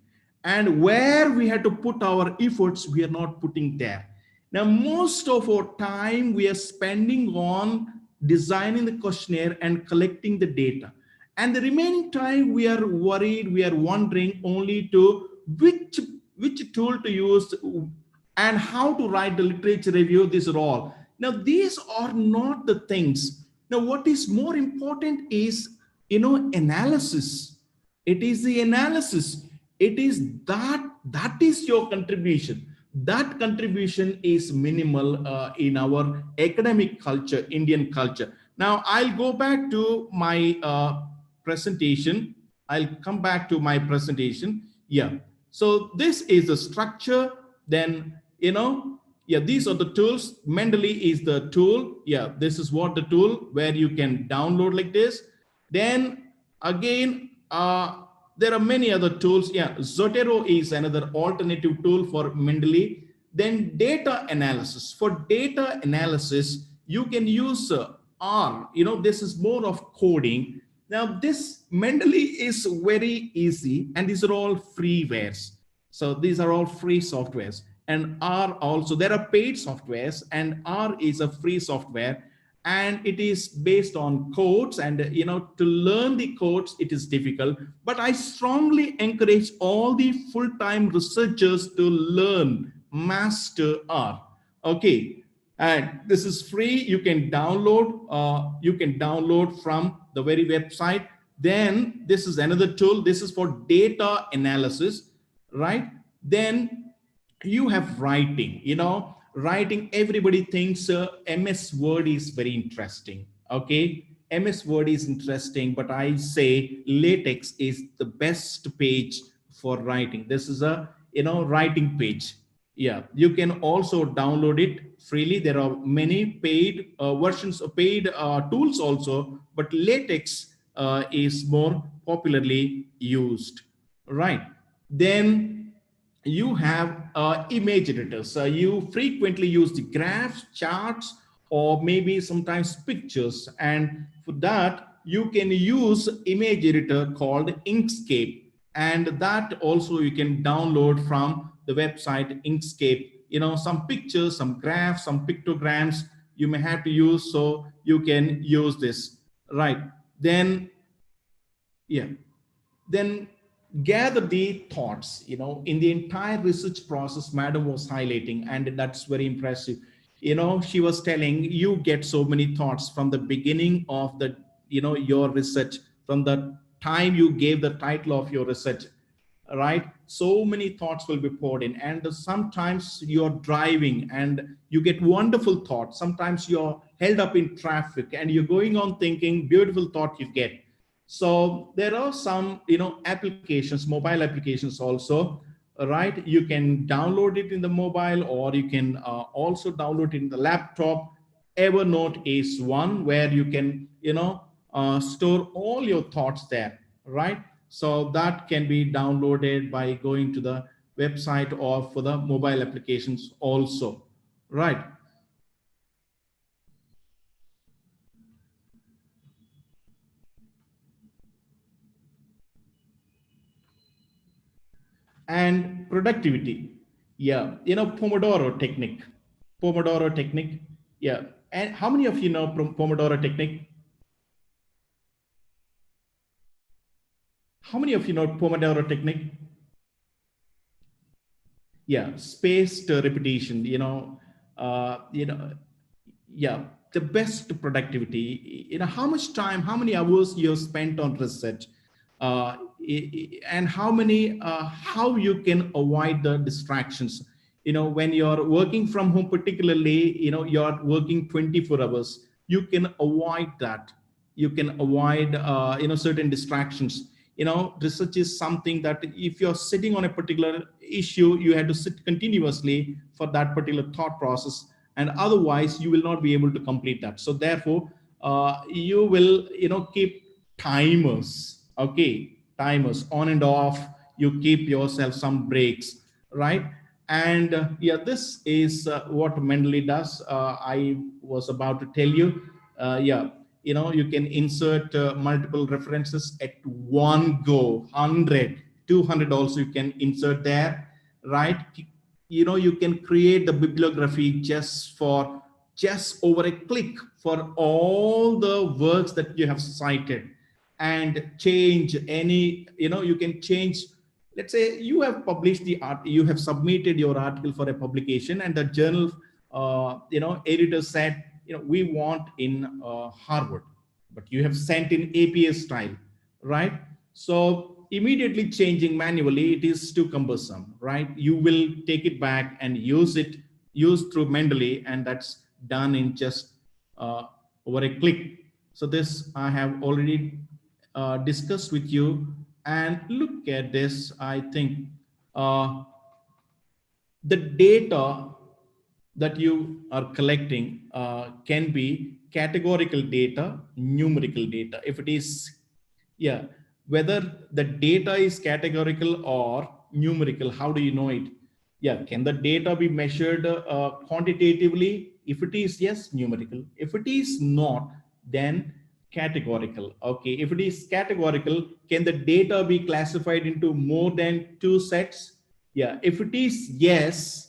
And where we had to put our efforts, we are not putting there. Now, most of our time we are spending on designing the questionnaire and collecting the data. And the remaining time we are worried, we are wondering only to which tool to use and how to write the literature review. These are all. Now, these are not the things. Now, what is more important is, analysis. It is the analysis. It is that is your contribution. That contribution is minimal in our academic culture, Indian culture. Now, I'll go back to my presentation. I'll come back to my presentation. Yeah. So this is the structure. Then, these are the tools. Mendeley is the tool. Yeah, this is what the tool where you can download like this. Then again, there are many other tools. Yeah, Zotero is another alternative tool for Mendeley. Then data analysis. For data analysis, you can use R. This is more of coding. Now, this Mendeley is very easy, and these are all freewares. So these are all free softwares. And R also, there are paid softwares, and R is a free software. And it is based on codes, and to learn the codes, it is difficult. But I strongly encourage all the full-time researchers to learn, master R. Okay, and this is free. You can download. From the very website. Then this is another tool. This is for data analysis, right? Then you have writing. Writing, everybody thinks MS Word is very interesting. Okay, MS Word is interesting, but I say LaTeX is the best page for writing. This is a writing page. Yeah, you can also download it freely. There are many paid versions of paid tools also, but LaTeX is more popularly used, right? Then you have image editors. You frequently use the graphs, charts, or maybe sometimes pictures. And for that, you can use image editor called Inkscape. And that also you can download from the website Inkscape. Some pictures, some graphs, some pictograms you may have to use, so you can use this, right? Then, yeah. Then gather the thoughts, in the entire research process. Madam was highlighting, and that's very impressive. She was telling you get so many thoughts from the beginning of the, your research, from the time you gave the title of your research, right? So many thoughts will be poured in, and sometimes you're driving and you get wonderful thoughts. Sometimes you're held up in traffic and you're going on thinking, beautiful thought you get. So there are some, applications, mobile applications also, right? You can download it in the mobile, or you can also download it in the laptop. Evernote is one where you can, store all your thoughts there, right? So that can be downloaded by going to the website or for the mobile applications also, right? And productivity. Yeah, Pomodoro technique. Pomodoro technique. Yeah. And how many of you know Pomodoro technique? How many of you know Pomodoro technique? Yeah, spaced repetition, yeah, the best productivity, how much time, how many hours you have spent on research, and how you can avoid the distractions. When you're working from home, particularly, you're working 24 hours, you can avoid that. You can avoid, certain distractions. Research is something that if you're sitting on a particular issue, you have to sit continuously for that particular thought process, and otherwise you will not be able to complete that. So therefore, you will, keep timers, okay, timers on and off. You keep yourself some breaks, right? And yeah, this is what Mendeley does. I was about to tell you, yeah, you can insert multiple references at one go, 100, 200 also you can insert there, right? You can create the bibliography just over a click for all the works that you have cited, and change any, you can change. Let's say you have published the art, you have submitted your article for a publication, and the journal, editor said, we want in Harvard, but you have sent in APA style, right? So immediately changing manually, it is too cumbersome, right? You will take it back and use through Mendeley, and that's done in just over a click. So this I have already discussed with you. And look at this. I think the data that you are collecting can be categorical data, numerical data. If it is, yeah, whether the data is categorical or numerical, how do you know it? Yeah, can the data be measured quantitatively? If it is yes, numerical. If it is not, then categorical. Okay, if it is categorical, can the data be classified into more than two sets? Yeah, if it is yes,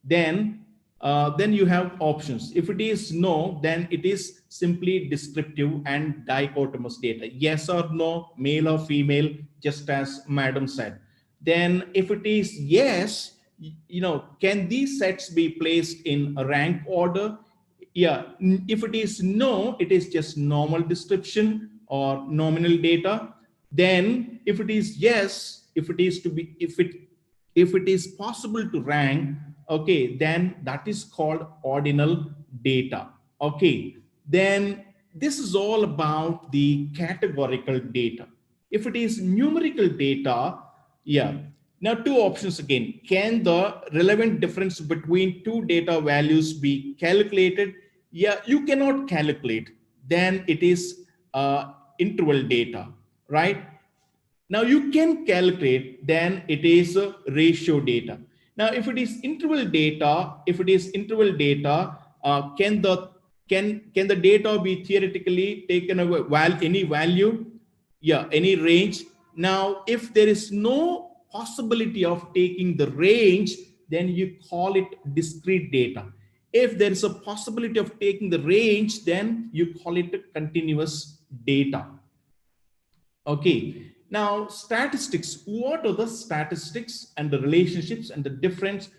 then you have options. If it is no, then it is simply descriptive and dichotomous data. Yes or no, male or female, just as Madam said. Then if it is yes, can these sets be placed in a rank order? Yeah. If it is no, it is just normal description or nominal data. Then if it is yes, if it is possible to rank, okay, then that is called ordinal data. Okay, then this is all about the categorical data. If it is numerical data, yeah, now two options again. Can the relevant difference between two data values be calculated? Yeah, you cannot calculate. Then it is interval data, right? Now you can calculate, then it is ratio data. Now, if it is interval data, can the data be theoretically taken away? Any value? Yeah, any range. Now, if there is no possibility of taking the range, then you call it discrete data. If there is a possibility of taking the range, then you call it continuous data. Okay. Now, statistics, what are the statistics and the relationships and the different,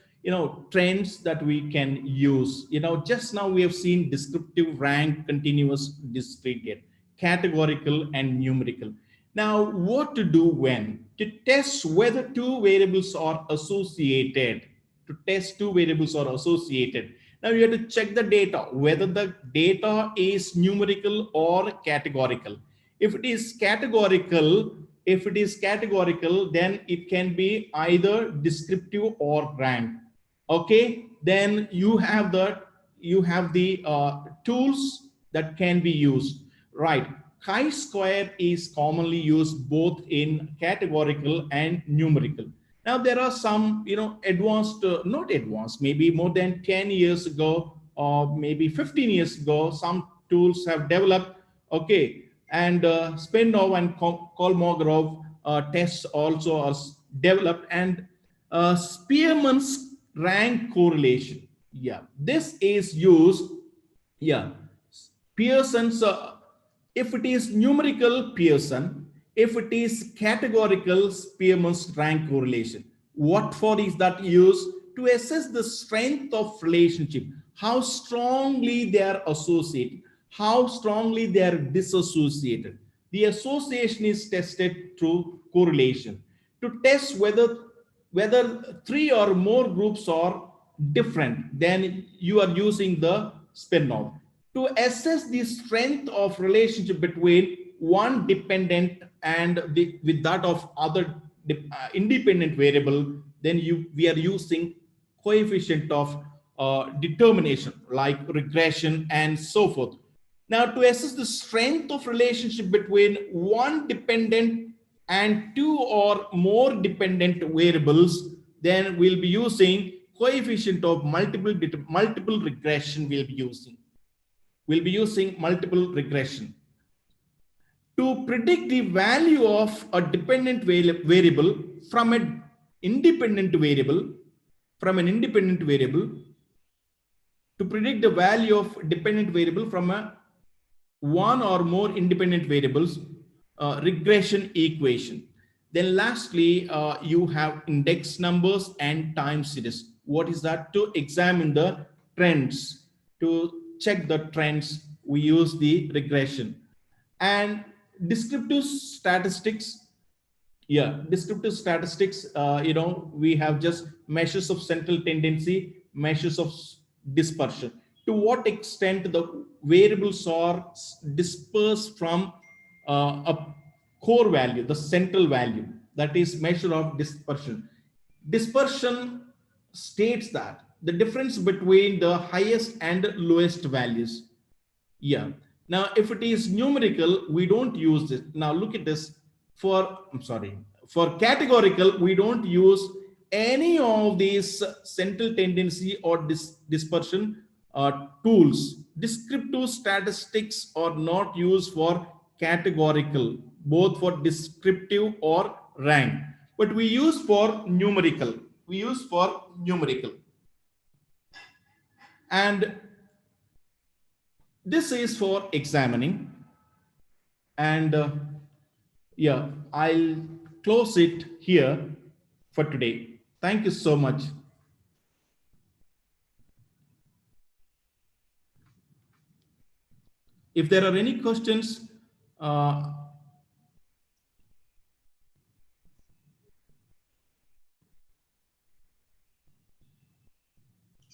trends that we can use? Just now we have seen descriptive, rank, continuous, discrete, categorical, and numerical. Now, what to do when? To test whether two variables are associated. To test two variables are associated. Now you have to check the data, whether the data is numerical or categorical. If it is categorical, then it can be either descriptive or rank. Okay, then you have the tools that can be used, right? Chi-square is commonly used both in categorical and numerical. Now there are some, advanced, not advanced, maybe more than 10 years ago or maybe 15 years ago, some tools have developed, okay, and Spinov and Kolmogorov tests also are developed, and Spearman's rank correlation. Yeah, this is used. Yeah, Pearson's, if it is numerical, Pearson. If it is categorical, Spearman's rank correlation. What for is that used? To assess the strength of relationship, how strongly they are associated, how strongly they are disassociated. The association is tested through correlation. To test whether three or more groups are different, then you are using the Spinov. To assess the strength of relationship between one dependent and with that of other independent variable, then we are using coefficient of determination like regression and so forth. Now, to assess the strength of relationship between one dependent and two or more dependent variables, then we'll be using coefficient of multiple regression. We'll be using multiple regression. To predict the value of a dependent variable from an independent variable, to predict the value of dependent variable from one or more independent variables, regression equation. Then lastly, you have index numbers and time series. What is that? To examine the trends, to check the trends, we use the regression. And descriptive statistics, we have just measures of central tendency, measures of dispersion. To what extent the variables are dispersed from a core value, the central value, that is measure of dispersion. Dispersion states that the difference between the highest and lowest values. Yeah. Now, if it is numerical, we don't use this. Now, look at this. For categorical, we don't use any of these central tendency or dispersion tools. Descriptive statistics are not used for categorical, both for descriptive or rank. But we use for numerical. And this is for examining. And yeah, I'll close it here for today. Thank you so much. If there are any questions,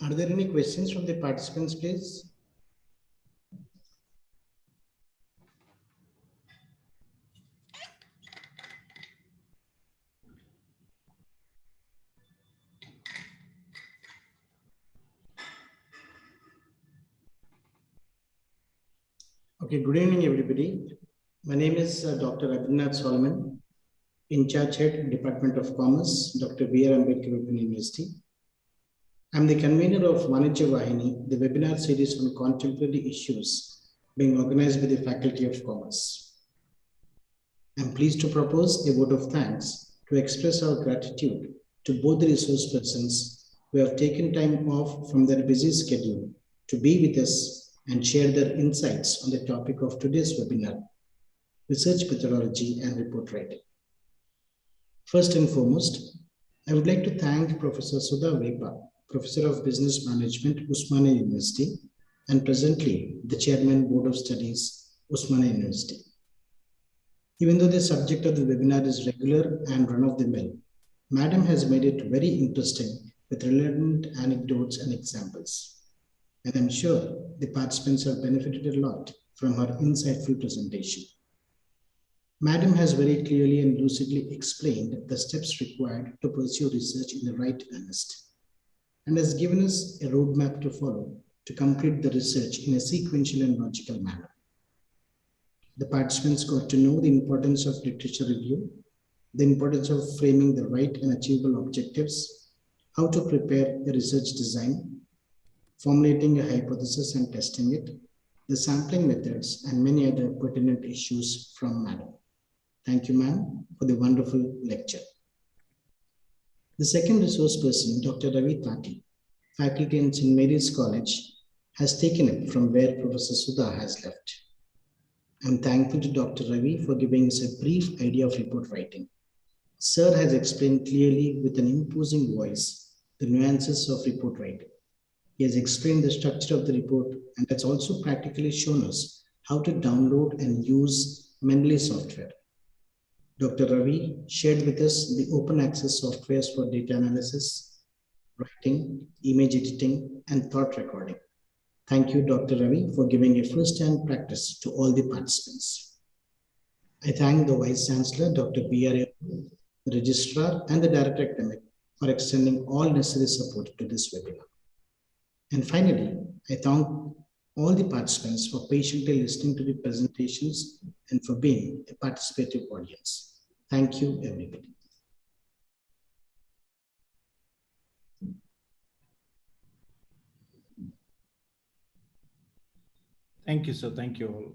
Are there any questions from the participants, please? Okay, good evening, everybody. My name is Dr. Abhinav Solomon, in charge head, Department of Commerce, Dr. B.R. Ambedkar Open University. I'm the convener of Vanijya Vahini, the webinar series on contemporary issues being organized by the Faculty of Commerce. I'm pleased to propose a vote of thanks to express our gratitude to both the resource persons who have taken time off from their busy schedule to be with us and share their insights on the topic of today's webinar, research methodology and report writing. First and foremost, I would like to thank Professor Sudha Vepa, Professor of Business Management, Usmania University, and presently the Chairman, Board of Studies, Usmania University. Even though the subject of the webinar is regular and run-of-the-mill, Madam has made it very interesting with relevant anecdotes and examples. And I'm sure the participants have benefited a lot from her insightful presentation. Madam has very clearly and lucidly explained the steps required to pursue research in the right earnest, and has given us a roadmap to follow to complete the research in a sequential and logical manner. The participants got to know the importance of literature review, the importance of framing the right and achievable objectives, how to prepare a research design, formulating a hypothesis and testing it, the sampling methods, and many other pertinent issues from Madam. Thank you, ma'am, for the wonderful lecture. The second resource person, Dr. Ravi Tati, faculty in St. Mary's College, has taken it from where Professor Sudha has left. I'm thankful to Dr. Ravi for giving us a brief idea of report writing. Sir has explained clearly with an imposing voice the nuances of report writing. He has explained the structure of the report and has also practically shown us how to download and use Mendeley software. Dr. Ravi shared with us the open access softwares for data analysis, writing, image editing, and thought recording. Thank you, Dr. Ravi, for giving a first-hand practice to all the participants. I thank the Vice Chancellor, Dr. B.R., the Registrar, and the Director Academic for extending all necessary support to this webinar. And finally, I thank all the participants for patiently listening to the presentations and for being a participative audience. Thank you, everybody. Thank you, sir. Thank you all.